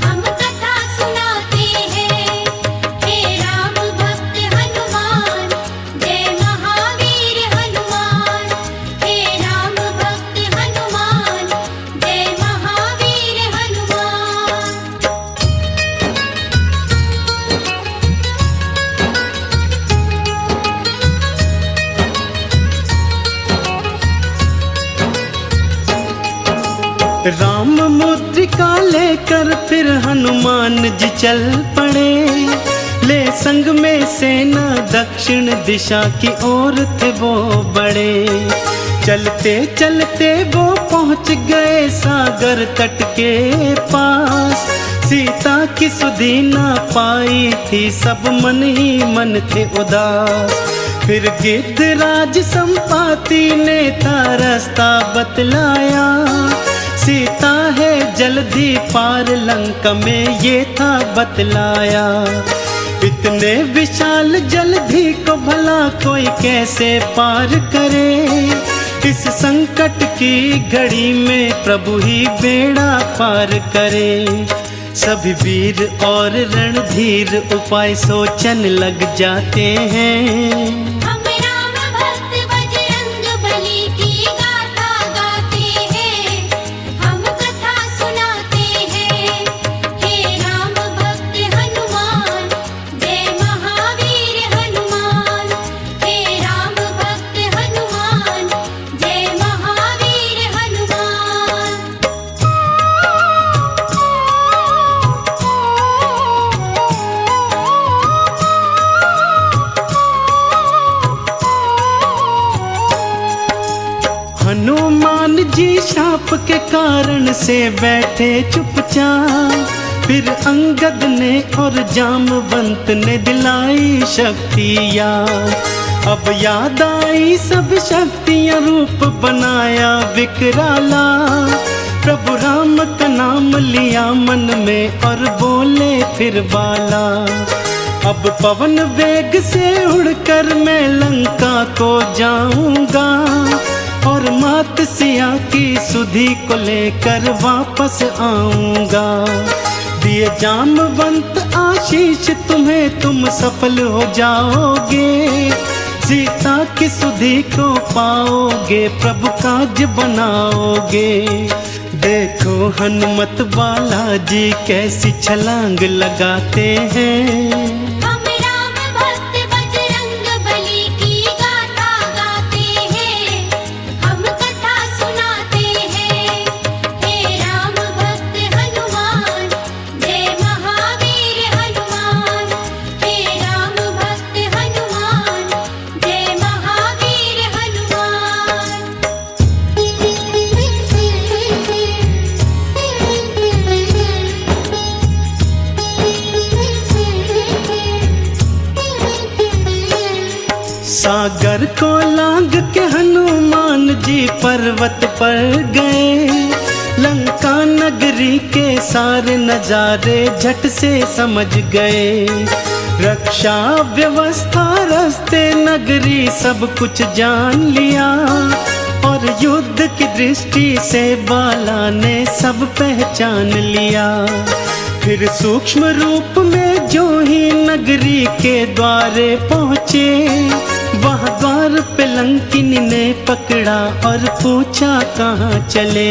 हम कथा सुनाते हैं। हे राम भक्त हनुमान जय महावीर हनुमान। हे राम भक्त हनुमान जय महावीर हनुमान। राम मुद्रिका लेकर फिर हनुमान जी चल पड़े। ले संग में सेना दक्षिण दिशा की ओर थे वो बड़े। चलते चलते वो पहुंच गए सागर तट के पास। सीता की सुधि ना पाई थी सब मन ही मन थे उदास। फिर गिद्धराज संपाति ने था रास्ता बतलाया। सीता है जल्दी पार लंका में ये था बतलाया। इतने विशाल जलधि को भला कोई कैसे पार करे। इस संकट की घड़ी में प्रभु ही बेड़ा पार करे। सभी वीर और रणधीर उपाय सोचन लग जाते हैं। हम राम भक्त बजरंग बली की गाथा गाते हैं। हम कथा सुनाते हैं। हे राम भक्त हनुमान जय महावीर हनुमान। हे राम भक्त हनुमान जय महावीर हनुमान। हनुमान जी शाप के कारण से बैठे चुपचाप। फिर अंगद ने और जामवंत ने दिलाई शक्तियाँ। अब याद आई सब शक्तियाँ रूप बनाया विकराला। प्रभु राम का नाम लिया मन में और बोले फिर बाला। अब पवन वेग से उड़कर मैं लंका को जाऊंगा। और मात सिया की सुधि को लेकर वापस आऊंगा। दिए जामवंत आशीष तुम्हें, तुम सफल हो जाओगे। सीता की सुधि को पाओगे, प्रभु काज बनाओगे। देखो हनुमत बालाजी कैसी छलांग लगाते हैं। हम राम भक्त बजरंग बली की गाथा गाते हैं, हम कथा सुनाते हैं। हे राम भक्त हनुमान, जय महावीर हनुमान। हे राम भक्त हनुमान, जय महावीर हनुमान। सागर को लांग के हनुमान जी पर्वत पर गए। लंका नगरी के सारे नजारे झट से समझ गए। रक्षा व्यवस्था रास्ते नगरी सब कुछ जान लिया। और युद्ध की दृष्टि से बाला ने सब पहचान लिया। फिर सूक्ष्म रूप में जो ही नगरी के द्वारे पहुँचे, वहाँ द्वार पे लंकिनी ने पकड़ा और पूछा कहाँ चले।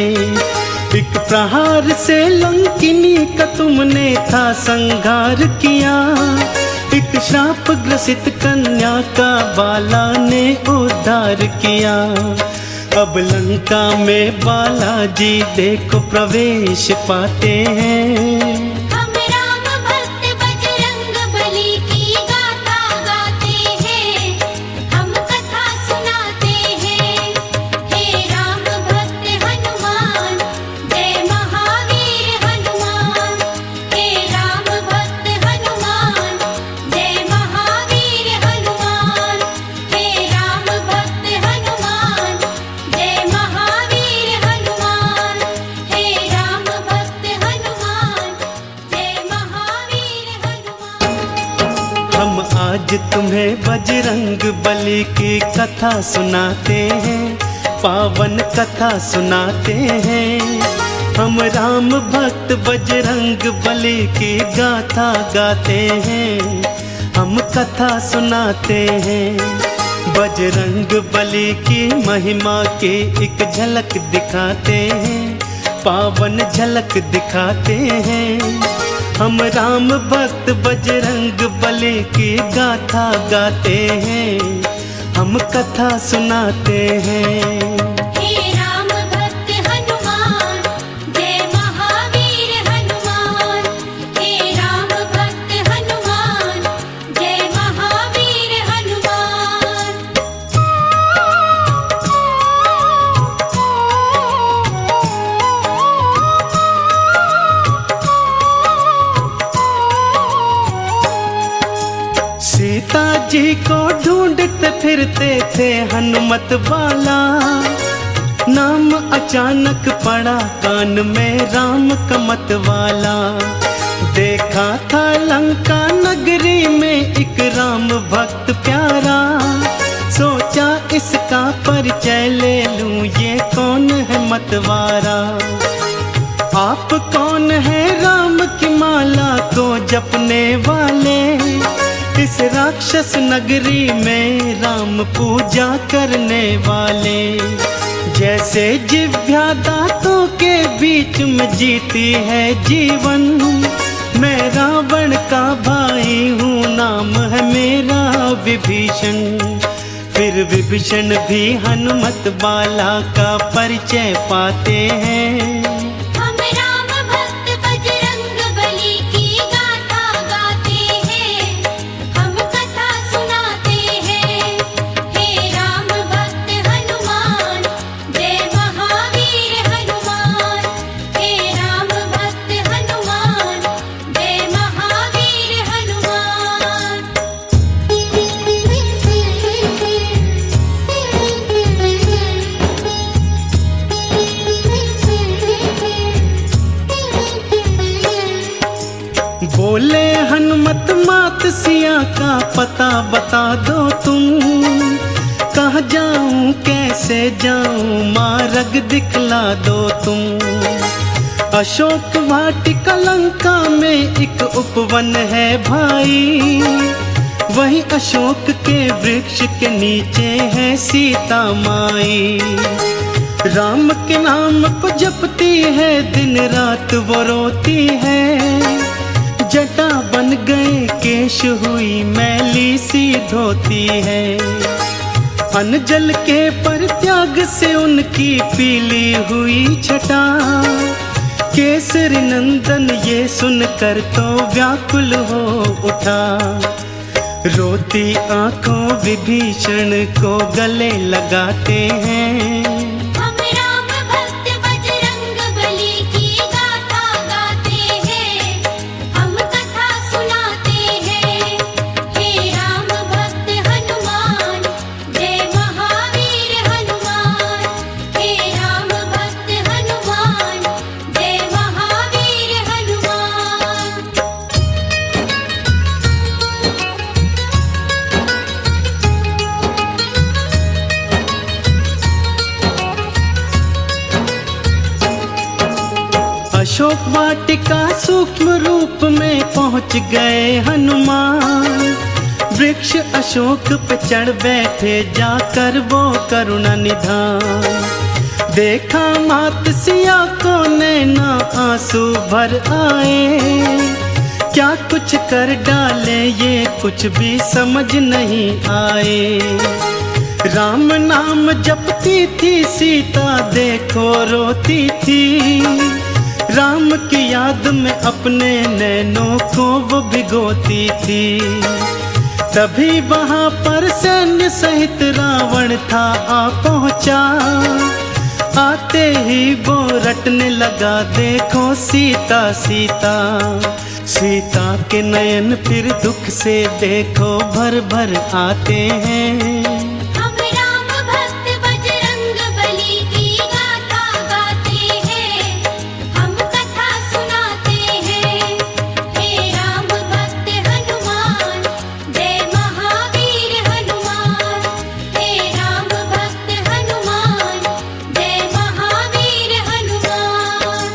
एक प्रहार से लंकिनी का तुमने था संहार किया। एक श्राप ग्रसित कन्या का बाला ने उद्धार किया। अब लंका में बालाजी देखो प्रवेश पाते हैं। हम राम भक्त बजरंग बली की गाथा गाते हैं, हम कथा सुनाते हैं। हे राम भक्त हनुमान, जय महावीर हनुमान। हे राम भक्त हनुमान, जय महावीर हनुमान। हे राम भक्त हनुमान, जय महावीर हनुमान। हे राम भक्त हनुमान, जय महावीर हनुमान। हम आज तुम्हें बजरंग बली की कथा सुनाते हैं, पावन कथा सुनाते हैं। हम राम भक्त बजरंग बली की गाथा गाते हैं, हम कथा सुनाते हैं। बजरंग बली की महिमा की एक झलक दिखाते हैं, पावन झलक दिखाते हैं। हम राम भक्त बजरंग बली की गाथा गाते हैं, हम कथा सुनाते हैं। हे राम भक्त हनुमान, जय महावीर हनुमान। हे राम भक्त हनुमान, जय महावीर हनुमान। सीता जी को ढूंढते फिरते थे हनुमत बाला। नाम अचानक पड़ा कान में राम का मत वाला। देखा था लंका नगरी में एक राम भक्त प्यारा। सोचा इसका परिचय ले लूं, ये कौन है मतवारा। आप कौन है राम की माला को जपने वाले। इस राक्षस नगरी में राम पूजा करने वाले। जैसे जिह्वा दांतों के बीच में जीती है जीवन। मैं रावण का भाई हूँ, नाम है मेरा विभीषण। फिर विभीषण भी हनुमत बाला का परिचय पाते हैं। हम राम भक्त बजरंग बली की गाथा गाते हैं, हम कथा सुनाते हैं। हे राम भक्त हनुमान, जय महावीर हनुमान। हे राम भक्त हनुमान, जय महावीर हनुमान। बोले हनुमत मात सिया का पता बता दो तुम। कहाँ जाऊं कैसे जाऊं मार्ग दिखला दो तुम। अशोक वाटिका लंका में एक उपवन है भाई, वही अशोक के वृक्ष के नीचे है सीता माई। राम के नाम को जपती है, दिन रात वो रोती है। जटा बन गए केश हुई मैली सी धोती है। अनजल के परित्याग से उनकी पीली हुई छटा। केसरी नंदन ये सुनकर तो व्याकुल हो उठा। रोती आंखों विभीषण को गले लगाते हैं। हम राम भक्त बजरंग बली की गाथा गाते हैं, हम कथा सुनाते हैं। हे राम भक्त हनुमान, जय महावीर हनुमान। हे राम भक्त हनुमान, जय महावीर हनुमान। अशोक वाटिका सूक्ष्म रूप में पहुंच गए हनुमान। वृक्ष अशोक पे चढ़ बैठे, जाकर वो करुणा निधान। देखा मात सिया को नैना आंसू भर आए। क्या कुछ कर डाले ये कुछ भी समझ नहीं आए। राम नाम जपती थी सीता, देखो रोती थी। राम की याद में अपने नैनों को वो भिगोती थी। तभी वहां पर सैन्य सहित रावण था आ पहुंचा। आते ही वो रटने लगा, देखो सीता सीता। सीता के नयन फिर दुख से देखो भर भर आते हैं। हम राम भक्त बजरंग बली की गाथा गाते हैं, हम कथा सुनाते हैं। हे राम भक्त हनुमान, जय महावीर हनुमान। हे राम भक्त हनुमान, जय महावीर हनुमान।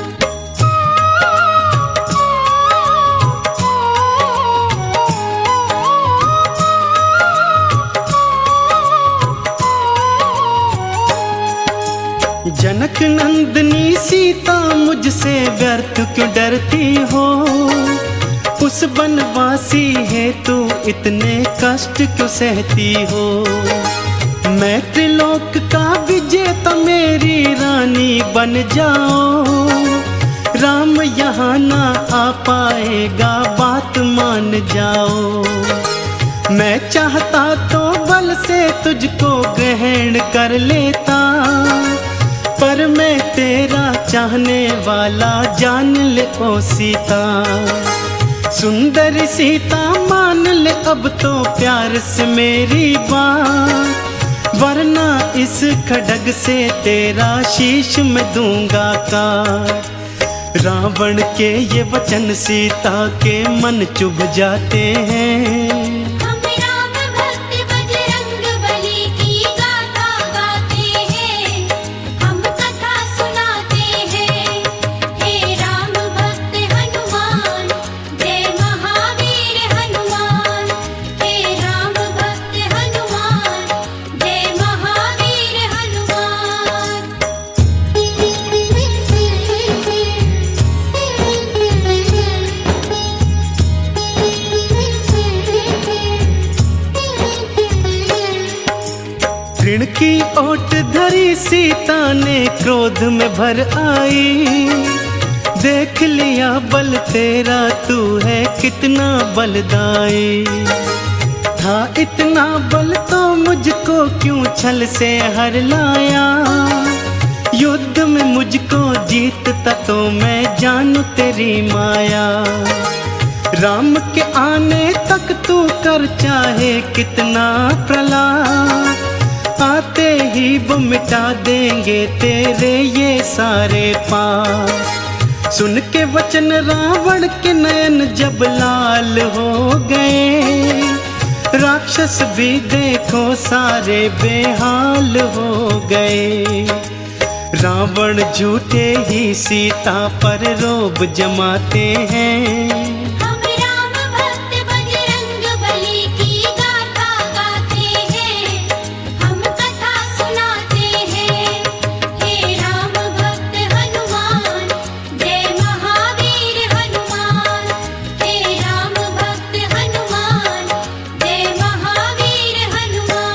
जनक नंदनी सीता, मुझसे व्यर्थ क्यों डरती हो। उस बनवासी है तू इतने कष्ट क्यों सहती हो। मैं त्रिलोक का विजेता, मेरी रानी बन जाओ। राम यहाँ ना आ पाएगा, बात मान जाओ। मैं चाहता तो बल से तुझको ग्रहण कर लेता, पर मैं तेरा चाहने वाला जान ले ओ सीता। सुंदर सीता मान ले अब तो प्यार से मेरी बात, वरना इस खड्ग से तेरा शीश मैं दूंगा काट। रावण के ये वचन सीता के मन चुभ जाते हैं। हम राम भक्त बजरंग बली की गाथा गाते हैं, हम कथा सुनाते हैं। हे राम भक्त हनुमान, जय महावीर हनुमान। हे राम भक्त हनुमान, जय महावीर हनुमान। ऋण की ओट धरी सीता ने क्रोध में भर आई। देख लिया बल तेरा, तू है कितना बलदाई। था इतना बल तो मुझको क्यों छल से हर लाया। युद्ध में मुझको जीतता तो मैं जानू तेरी माया। राम के आने तक तू कर चाहे कितना प्रलाप, आते ही वो मिटा देंगे तेरे ये सारे पाप। सुन के वचन रावण के नयन जब लाल हो गए। राक्षस भी देखो सारे बेहाल हो गए। रावण झूठे ही सीता पर रोब जमाते हैं। हम राम भक्त बजरंग बली की गाथा गाते हैं, हम कथा सुनाते हैं। हे राम भक्त हनुमान, जय महावीर हनुमान। हे राम भक्त हनुमान, जय महावीर हनुमान।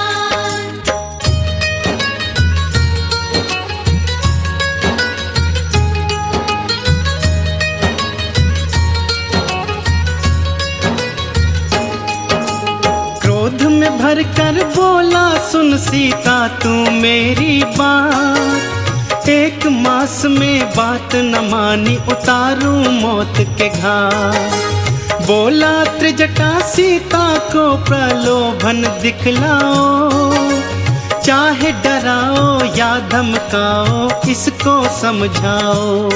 क्रोध में भर कर बोला, सुन सीता तू मेरी बात। एक मास में बात न मानी, उतारूं मौत के घाट। बोला त्रिजटा सीता को प्रलोभन दिखलाओ, चाहे डराओ या धमकाओ, इसको समझाओ।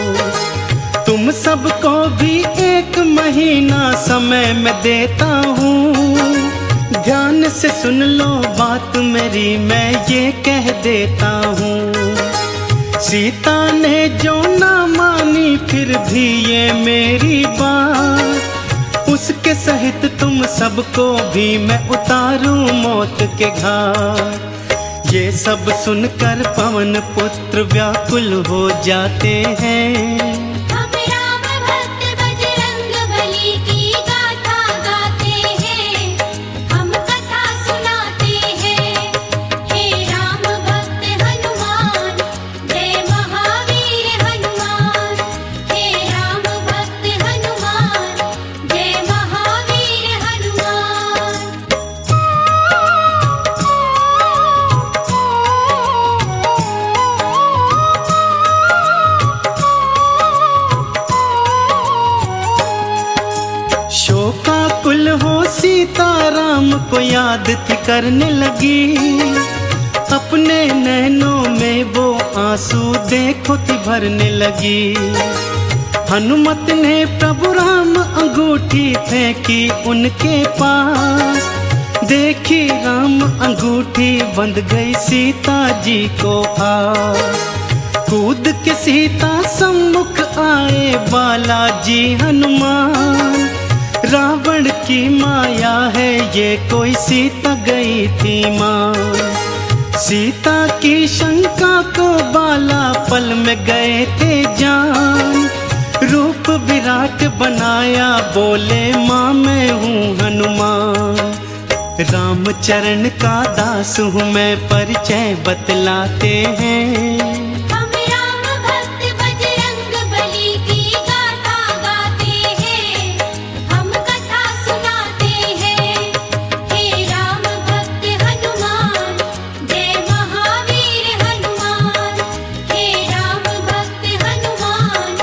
तुम सबको भी 1 महीना समय मैं देता हूँ, ध्यान से सुन लो बात मेरी, मैं ये कह देता हूँ। सीता ने जो ना मानी, फिर भी ये मेरी बात, उसके सहित तुम सबको भी मैं उतारूं मौत के घाट। ये सब सुनकर पवन पुत्र व्याकुल हो जाते हैं। हम राम भक्त बजरंग बली की गाथा गाते हैं, हम कथा सुनाते हैं। हे राम भक्त हनुमान, जय महावीर हनुमान। हे राम भक्त हनुमान, जय महावीर हनुमान। शोकाकुल हो सीता राम को याद थी करने लगी, अपने नैनों में वो आंसू देखो थी भरने लगी। हनुमत ने प्रभु राम अंगूठी फेंकी उनके पास, देखी राम अंगूठी बंध गई सीता जी को पास। कूद के सीता सम्मुख आए बालाजी हनुमान, रावण की माया है ये कोई सीता गई थी माँ। सीता की शंका को बाला पल में गए थे जान, रूप विराट बनाया बोले माँ मैं हूँ हनुमान। रामचरण का दास हूँ मैं, परिचय बतलाते हैं। हम राम भक्त बजरंग बली की गाथा गाते हैं, हम कथा सुनाते हैं। हे राम भक्त हनुमान, जय महावीर हनुमान। हे राम भक्त हनुमान,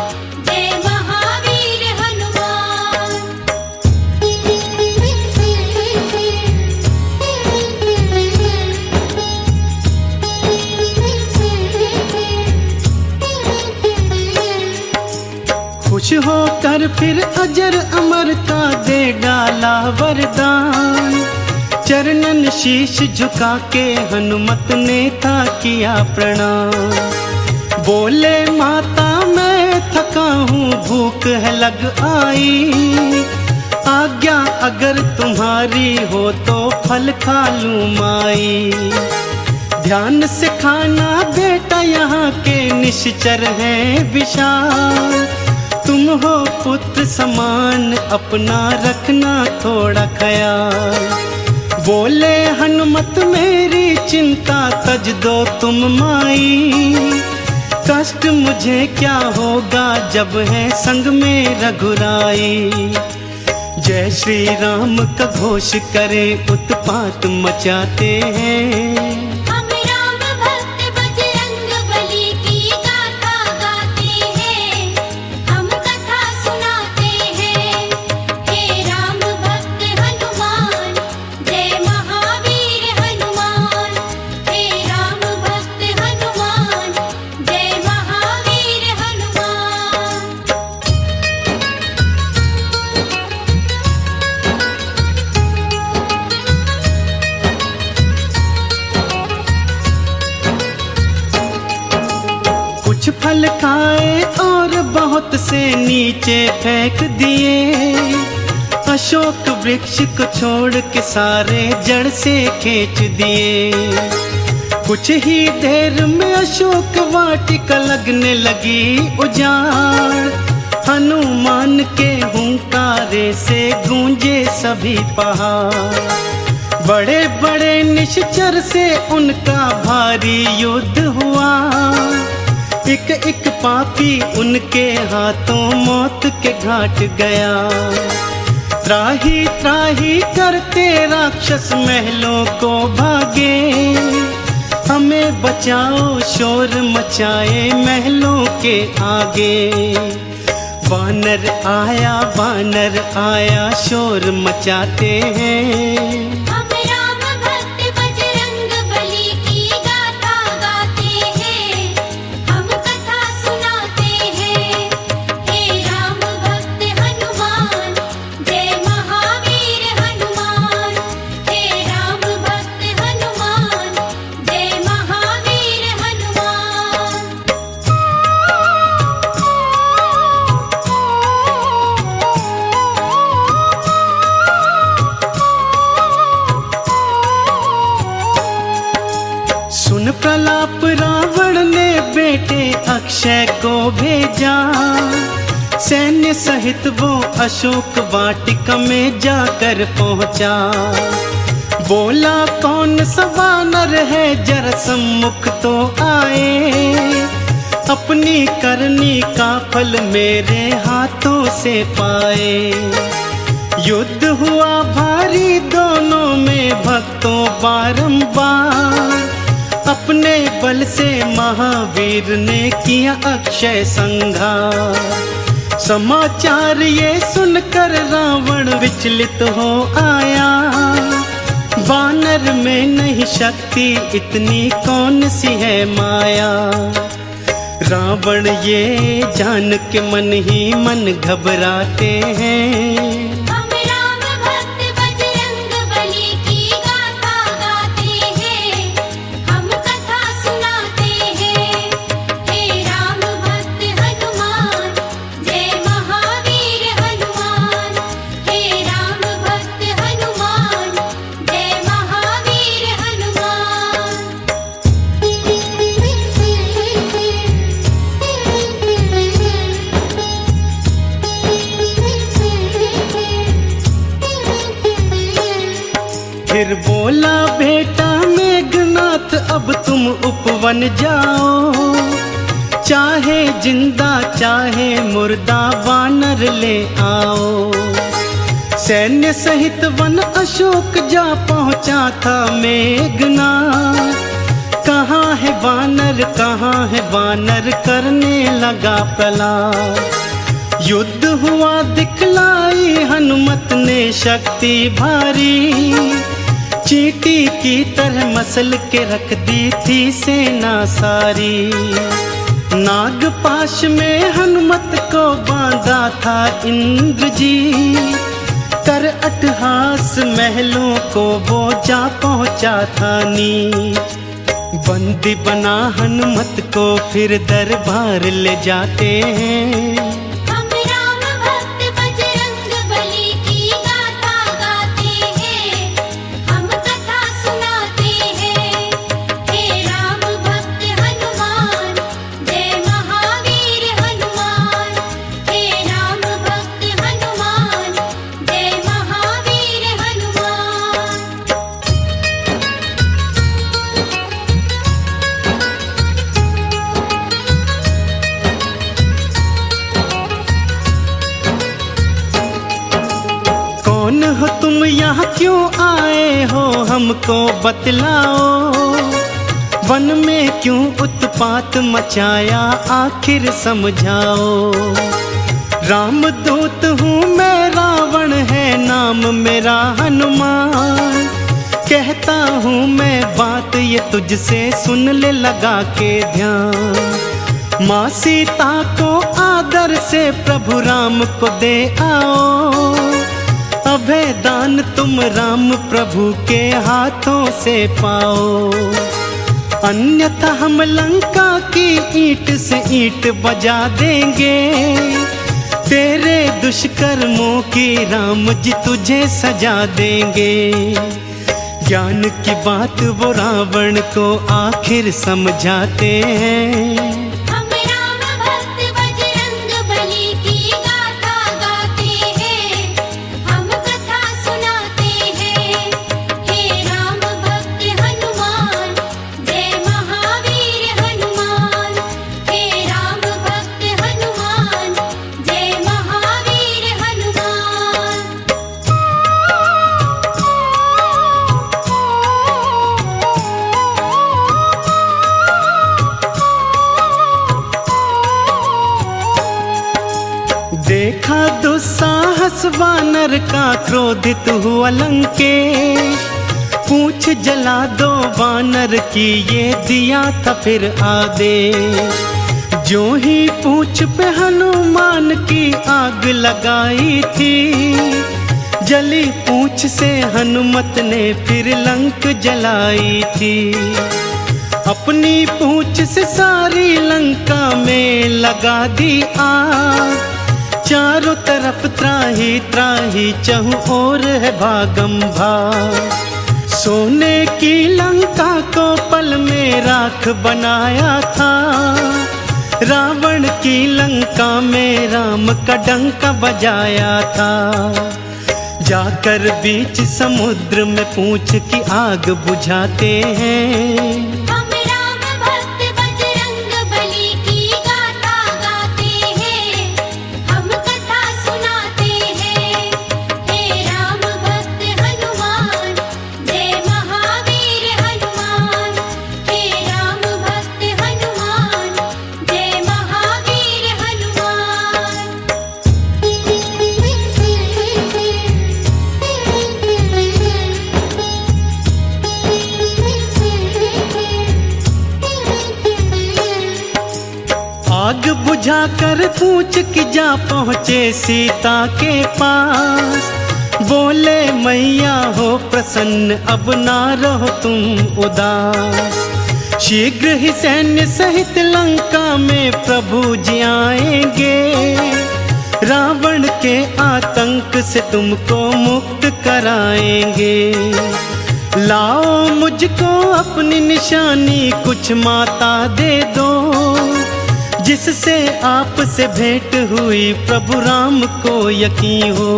जय महावीर हनुमान। खुश होकर फिर अजर अमर का दे डाला वरदान, चरणन शीश झुका के हनुमत ने था किया प्रणाम। बोले माता मैं थका हूँ, भूख है लग आई, आज्ञा अगर तुम्हारी हो तो फल खा लूँ माई। ध्यान से खाना बेटा यहाँ के निश्चर हैं विशाल, तुम हो पुत्र समान अपना रखना थोड़ा ख्याल। बोले हनुमत मेरी चिंता तज दो तुम माई, कष्ट मुझे क्या होगा जब है संग में रघुराई। जय श्री राम का घोष करे उत्पात मचाते हैं। हम राम भक्त बजरंग बली की गाथा गाते हैं, हम कथा सुनाते हैं। हे राम भक्त हनुमान, जय महावीर हनुमान। हे राम भक्त हनुमान, जय महावीर हनुमान। फल खाए और बहुत से नीचे फेंक दिए। अशोक वृक्ष को छोड़ के सारे जड़ से खींच दिए। कुछ ही देर में अशोक वाटिका लगने लगी उजाड़। हनुमान के हुंकारे से गूंजे सभी पहाड़। बड़े बड़े निश्चर से उनका भारी युद्ध हुआ। एक एक पापी उनके हाथों मौत के घाट गया। त्राही त्राही करते राक्षस महलों को भागे। हमें बचाओ शोर मचाए महलों के आगे। वानर आया शोर मचाते हैं। हम राम भक्त बजरंग बली की गाथा गाते हैं। हम कथा सुनाते हैं। हे राम भक्त हनुमान, जय महावीर हनुमान। हे राम भक्त हनुमान, जय महावीर हनुमान। सुन प्रलाप रावण ने बेटे अक्षय को भेजा। सैन्य सहित वो अशोक वाटिका में जाकर पहुंचा। बोला कौन सा वानर है जरा सम्मुख तो आए। अपनी करनी का फल मेरे हाथों से पाए। युद्ध हुआ भारी दोनों में भक्तों बारंबार। अपने बल से महावीर ने किया अक्षय संहार। समाचार ये सुनकर रावण विचलित हो आया। वानर में नहीं शक्ति इतनी कौन सी है माया। रावण ये जान के मन ही मन घबराते हैं। हम राम भक्त बजरंग बली की गाथा गाते हैं। हम कथा सुनाते हैं। हे राम भक्त हनुमान, जय महावीर हनुमान। हे राम भक्त हनुमान, जय महावीर हनुमान। फिर बोला बेटा मेघनाथ अब तुम उपवन जाओ। चाहे जिंदा चाहे मुर्दा वानर ले आओ। सैन्य सहित वन अशोक जा पहुंचा था मेघनाथ। कहाँ है वानर करने लगा प्रलाप। युद्ध हुआ दिखलाई हनुमत ने शक्ति भारी। चींटी की तरह मसल के रख दी थी सेना सारी। नागपाश में हनुमत को बांधा था इंद्र जी। कर अट्टहास महलों को वो जा पहुंचा था नीच। बंदी बना हनुमत को फिर दरबार ले जाते हैं। हम राम भक्त बजरंग बली की गाथा गाते हैं। हम कथा सुनाते हैं। हे राम भक्त हनुमान, जय महावीर हनुमान। हे राम भक्त हनुमान, जय महावीर हनुमान। कौन हो तुम यहाँ क्यों आए हो हमको बतलाओ। वन में क्यों उत्पात मचाया आखिर समझाओ। रामदूत हूँ मैं रावण है नाम मेरा हनुमान। कहता हूँ मैं बात ये तुझसे सुन ले लगा के ध्यान। माँ सीता को आदर से प्रभु राम को दे आओ। अभय दान तुम राम प्रभु के हाथों से पाओ। अन्यथा हम लंका की ईंट से ईंट बजा देंगे। तेरे दुष्कर्मों की राम जी तुझे सजा देंगे। ज्ञान की बात वो रावण को आखिर समझाते हैं। हम राम भक्त बजरंग बली की गाथा गाते हैं, हम कथा सुनाते हैं। हे राम भक्त हनुमान, जय महावीर हनुमान। हे राम भक्त हनुमान, जय महावीर हनुमान। देखा दुस्साहस वानर का, क्रोधित हुआ लंकेश। पूछ जला दो वानर की, ये दिया था फिर आदेश। जो ही पूछ पे हनुमान की आग लगाई थी, जली पूछ से हनुमत ने फिर लंक जलाई थी। अपनी पूछ से सारी लंका में लगा दी आग। चारों तरफ त्राही त्राही, चहुं ओर है भागम भाग। सोने की लंका को पल में राख बनाया था। रावण की लंका में राम का डंका बजाया था। जाकर बीच समुद्र में पूछ की आग बुझाते हैं। हम राम भक्त बजरंग बली की गाथा गाते हैं, हम कथा सुनाते हैं। हे राम भक्त हनुमान, जय महावीर हनुमान। हे राम भक्त हनुमान, जय महावीर हनुमान। आग बुझाकर पूछ की जा पहुँचे सीता के पास। बोले मैया हो प्रसन्न, अब ना रहो तुम उदास। शीघ्र ही सैन्य सहित लंका में प्रभु जी आएंगे। रावण के आतंक से तुमको मुक्त कराएंगे। लाओ मुझको अपनी निशानी, कुछ माता दे दो। जिससे आपसे भेंट हुई प्रभु राम को यकीन हो।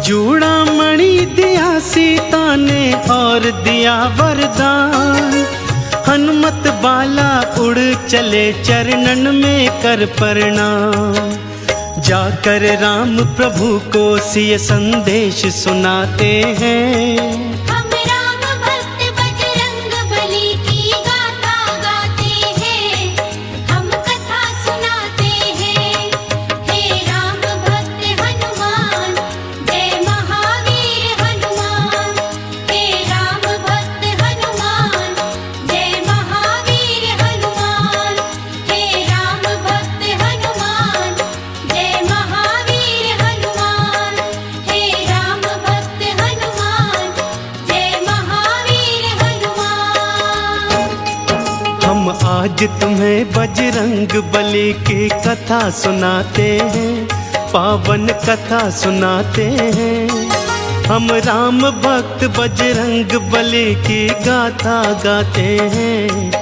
जूड़ा मणि दिया सीता ने और दिया वरदान। हनुमत बाला उड़ चले चरणन में कर प्रणाम। जाकर राम प्रभु को सिय संदेश सुनाते हैं। हम राम भक्त बजरंग बली की गाथा गाते हैं, हम कथा सुनाते हैं। हे राम भक्त हनुमान, जय महावीर हनुमान। हे राम भक्त हनुमान, जय महावीर हनुमान। हे राम भक्त हनुमान, जय महावीर हनुमान। हे राम भक्त हनुमान, जय महावीर हनुमान। हम आज तुम्हें बजरंग बली की कथा सुनाते हैं, पावन कथा सुनाते हैं। हम राम भक्त बजरंग बली की गाथा गाते हैं,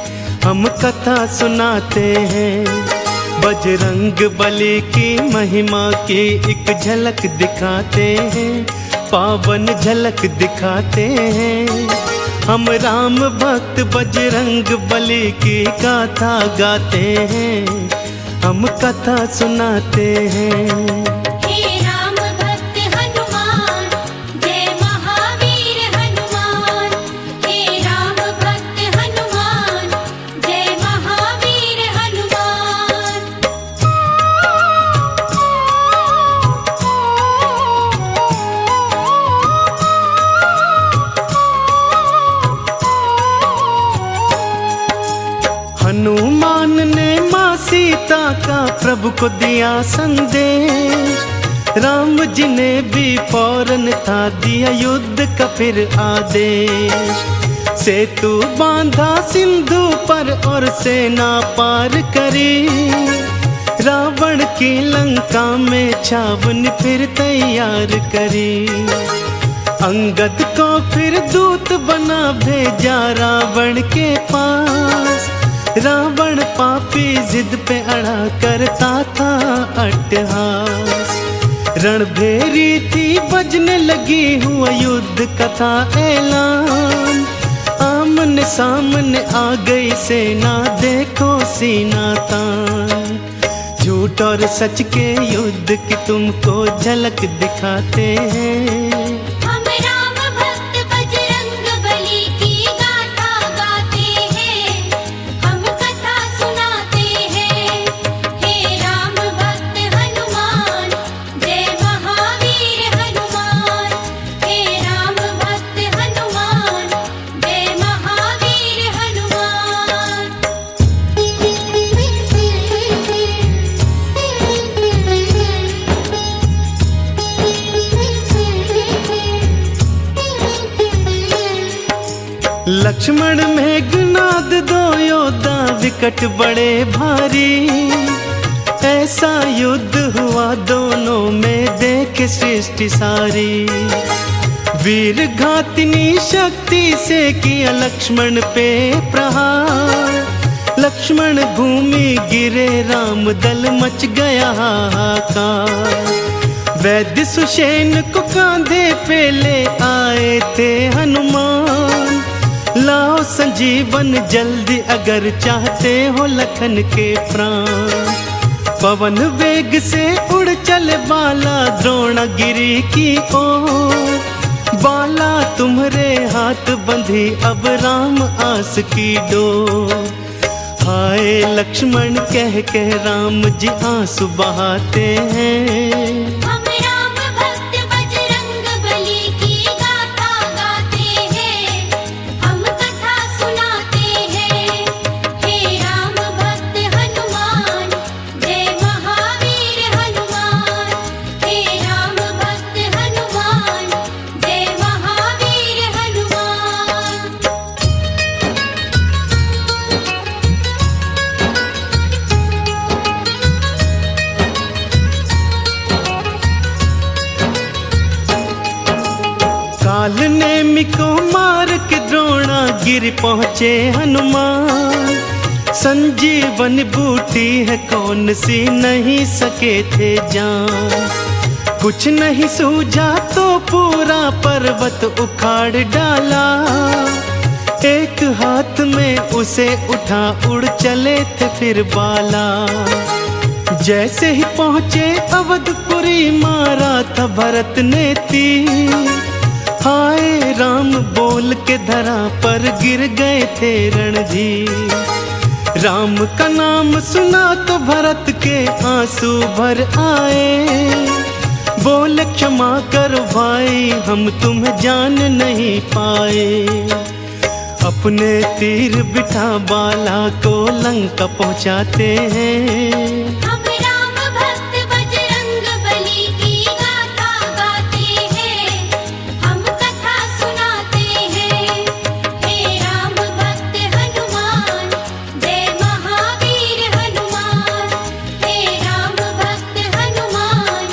हम कथा सुनाते हैं। बजरंग बली की महिमा की एक झलक दिखाते हैं, पावन झलक दिखाते हैं। हम राम भक्त बजरंग बली की गाथा गाते हैं, हम कथा सुनाते हैं। हे राम भक्त हनुमान, जय महावीर हनुमान। हे राम भक्त हनुमान, जय महावीर हनुमान। हनुमान ने माँ सीता का प्रभु को दिया संदेश। राम जी ने भी फौरन था दिया युद्ध का फिर आदेश। सेतु बांधा सिंधु पर और सेना पार करी, रावण की लंका में छावनी फिर तैयार करी। अंगद को फिर दूत बना भेजा रावण के पास, रावण पापी जिद पे अड़ा करता था अट्टहास। रणभेरी थी बजने लगी हुआ युद्ध कथा ऐलान, आमने सामने आ गई सेना देखो सीना तान। झूठ और सच के युद्ध की तुमको झलक दिखाते हैं, हम राम भक्त बजरंग बली की गाथा गाते हैं, हम कथा सुनाते हैं। हे राम भक्त हनुमान, जय महावीर हनुमान। हे राम भक्त हनुमान, जय महावीर हनुमान। लक्ष्मण मेघनाद दो योद्धा विकट बड़े भारी, ऐसा युद्ध हुआ दोनों में देखे सृष्टि सारी। वीर घातिनी शक्ति से किया लक्ष्मण पे प्रहार, लक्ष्मण भूमि गिरे राम दल मच गया हाहाकार। वैद्य सुषेण को कांधे पे ले आए थे हनुमान, लाओ संजीवन जल्दी अगर चाहते हो लखन के प्राण। पवन वेग से उड़ चले बाला द्रोणगिरी की ओर, बाला तुम्हारे हाथ बंधी अब राम आस की डोर। हाय लक्ष्मण कह कह राम जी आंसू बहाते हैं, हम राम भक्त बजरंग बली की गाथा गाते हैं, हम कथा सुनाते हैं। हे राम भक्त हनुमान, जय महावीर हनुमान। हे राम भक्त हनुमान, जय महावीर हनुमान। काल नेमि को मार के द्रोणागिरि पहुँचे हनुमान। संजीवन बूटी है कौन सी नहीं सके थे जान, कुछ नहीं सूझा तो पूरा पर्वत उखाड़ डाला। एक हाथ में उसे उठा उड़ चले थे फिर बाला। जैसे ही पहुँचे अवधपुरी मारा था भरत ने तीर, हाय राम बोल के धरा पर गिर गए थे रणधीर। राम का नाम सुना तो भरत के आंसू भर आए, बोले क्षमा कर भाई हम तुम्हें जान नहीं पाए। अपने तीर बिठा बाला को लंका पहुंचाते हैं, हम राम भक्त बजरंग बली की गाथा गाते हैं, हम कथा सुनाते हैं। हे राम भक्त हनुमान, जय महावीर हनुमान। हे राम भक्त हनुमान,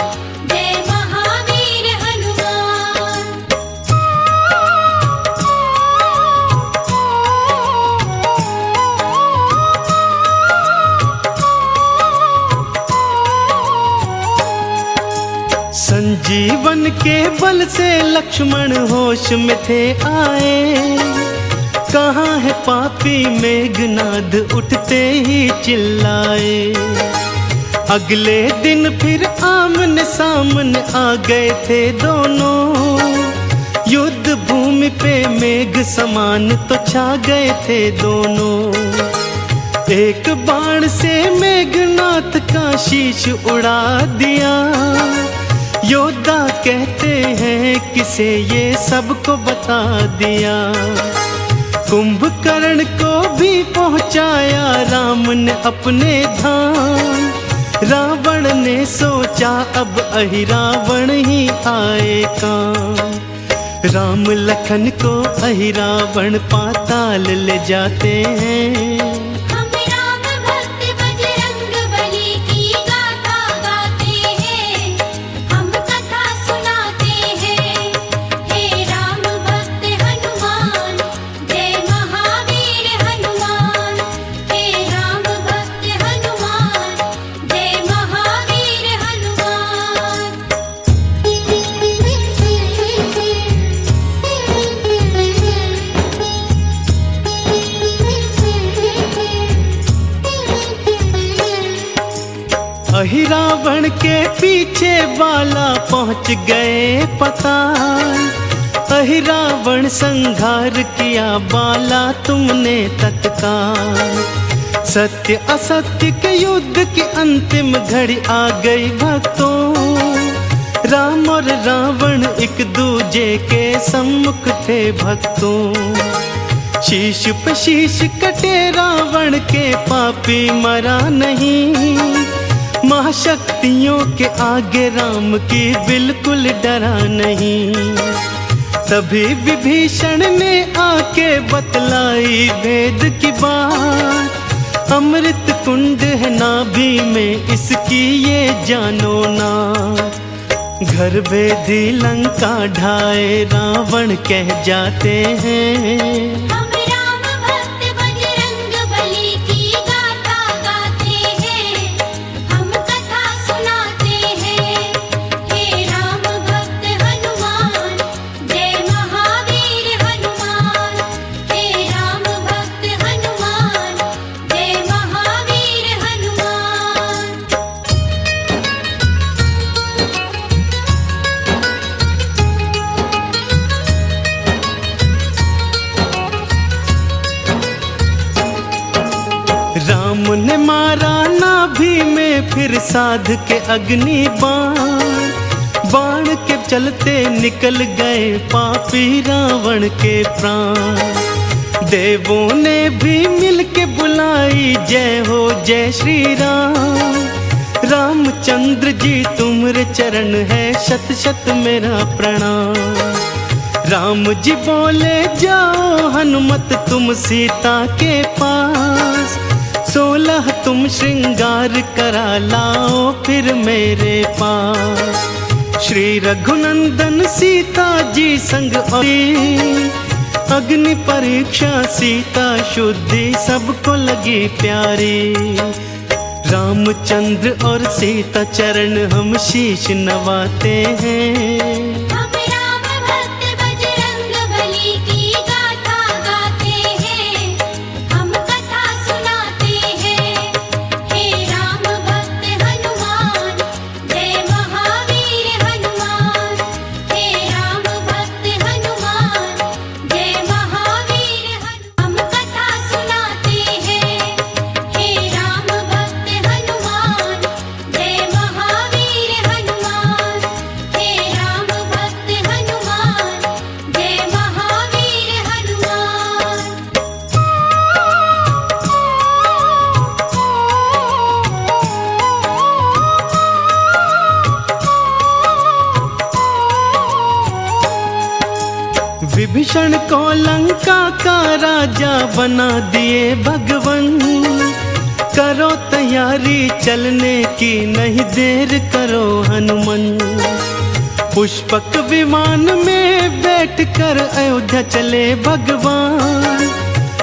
जय महावीर हनुमान। संजीवन के बल से लक्ष्मण होश में थे आए। कहाँ है पापी मेघनाद उठते ही चिल्लाए। अगले दिन फिर आमने सामने आ गए थे दोनों, युद्ध भूमि पे मेघ समान तो छा गए थे दोनों। एक बाण से मेघनाथ का शीश उड़ा दिया, योद्धा कहते हैं किसे ये सबको बता दिया। कुंभकर्ण को भी पहुंचाया राम ने अपने धाम। रावण ने सोचा अब अहि रावण ही आए काम। राम लखन को अहिरावण पाताल ले जाते हैं। हम राम भक्त बजरंग बली की गाथा गाते हैं, हम कथा सुनाते हैं। हे राम भक्त हनुमान, जय महावीर हनुमान। हे राम भक्त हनुमान, जय महावीर हनुमान। अहिरावण के पीछे बाला पहुंच गए पताल। अहिरावण संघार किया बाला तुमने तत्काल। सत्य असत्य के युद्ध की अंतिम घड़ी आ गई भक्तों। राम और रावण एक दूजे के सम्मुख थे भक्तों। शीश पे शीश कटे रावण के, पापी मरा नहीं। महाशक्तियों के आगे राम की बिल्कुल डरा नहीं। तभी विभीषण ने आके बतलाई भेद की बात। अमृत कुंड है नाभि में इसकी ये जानो ना। घर भेदी लंका ढाए रावण कह जाते हैं। हम राम भक्त बजरंग बली की गाथा गाते हैं, हम कथा सुनाते हैं। हे राम भक्त हनुमान, जय महावीर हनुमान। हे राम भक्त हनुमान, जय महावीर हनुमान। राम ने मारा नाभि में फिर साध के अग्नि बाण। बाण के चलते निकल गए पापी रावण के प्राण। देवों ने भी मिल के बुलाई जय हो जय श्री राम। रामचंद्र जी तुम्हारे चरण है शत शत मेरा प्रणाम। राम जी बोले जाओ हनुमत तुम सीता के पास। 16 तुम श्रृंगार करा लाओ फिर मेरे पास। श्री रघुनंदन सीता जी संग आई। अग्नि परीक्षा सीता शुद्धि सबको लगी प्यारी। रामचंद्र और सीता चरण हम शीश नवाते हैं। हम राम भक्त बजरंग बली की गाथा गाते हैं, हम कथा सुनाते हैं। हे राम भक्त हनुमान, जय महावीर हनुमान। हे राम भक्त हनुमान, जय महावीर हनुमान। हम कथा सुनाते हैं। हे राम भक्त हनुमान, जय महावीर हनुमान। हे राम भक्त हनुमान, जय महावीर हनुमान। विभीषण को लंका का राजा बना दिए भगवन। करो तैयारी चलने की नहीं देर करो हनुमान। पुष्पक विमान में बैठकर अयोध्या चले भगवान।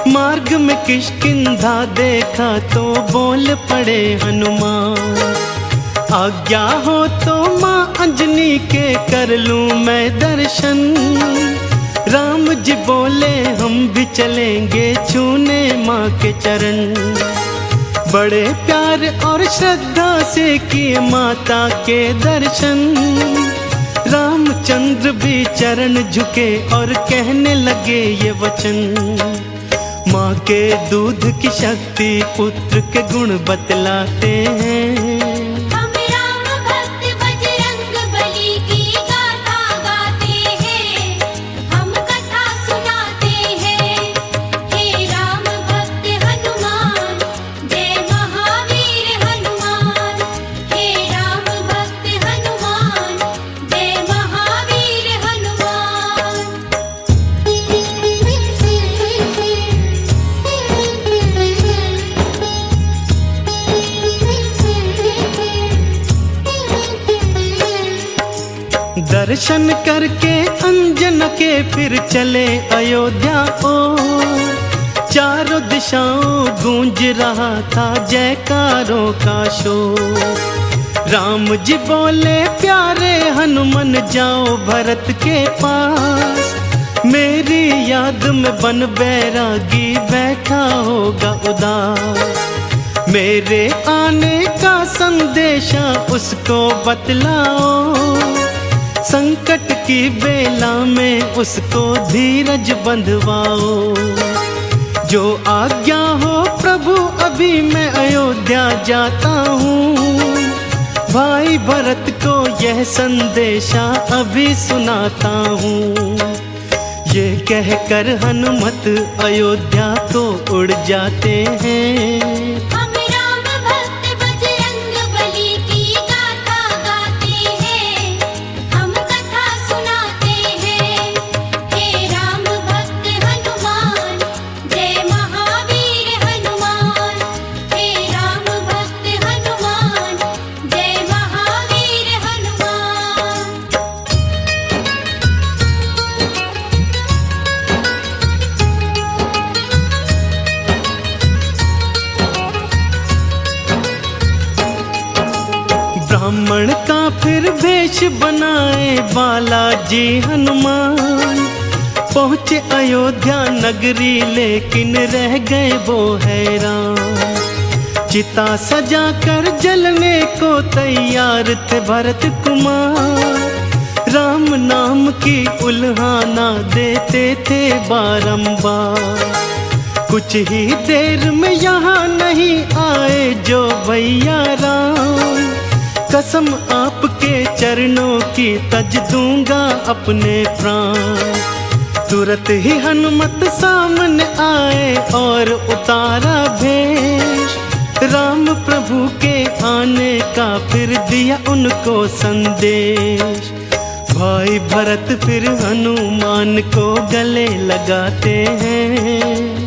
मार्ग में किष्किंधा देखा तो बोल पड़े हनुमान। आज्ञा हो तो माँ अंजनी के कर लूं मैं दर्शन। राम जी बोले हम भी चलेंगे छूने माँ के चरण। बड़े प्यार और श्रद्धा से किए माता के दर्शन। रामचंद्र भी चरण झुके और कहने लगे ये वचन। माँ के दूध की शक्ति पुत्र के गुण बतलाते हैं। हम राम भक्त बजरंग बली की गाथा गाते हैं, हम कथा सुनाते हैं। हे राम भक्त हनुमान, जय महावीर हनुमान। हे राम भक्त हनुमान, जय महावीर हनुमान। दर्शन करके अंजन के फिर चले अयोध्या ओर। चारों दिशाओं गूंज रहा था जयकारों का शोर। राम जी बोले प्यारे हनुमान जाओ भरत के पास, मेरी याद में बन बैरागी बैठा होगा उदास। मेरे आने का संदेशा उसको बतलाओ, संकट की बेला में उसको धीरज बंधवाओ। जो आज्ञा हो प्रभु अभी मैं अयोध्या जाता हूँ, भाई भरत को यह संदेशा अभी सुनाता हूँ। ये कहकर हनुमत अयोध्या को उड़ जाते हैं। हम राम भक्त बजरंग बली की गाथा गाते हैं, हम कथा सुनाते हैं। हे राम भक्त हनुमान, जय महावीर हनुमान। हे राम भक्त हनुमान, जय महावीर हनुमान। ब्राह्मण का फिर वेश बनाए बालाजी हनुमान। पहुँचे अयोध्या नगरी लेकिन रह गए वो हैरान। चिता सजा कर जलने को तैयार थे भरत कुमार। राम नाम की उल्हाना देते थे बारंबार। कुछ ही देर में यहाँ नहीं आए जो भैया राम। कसम आपके चरणों की तज दूंगा अपने प्राण। तुरंत ही हनुमत सामने आए और उतारा भेष। राम प्रभु के आने का फिर दिया उनको संदेश। भाई भरत फिर हनुमान को गले लगाते हैं।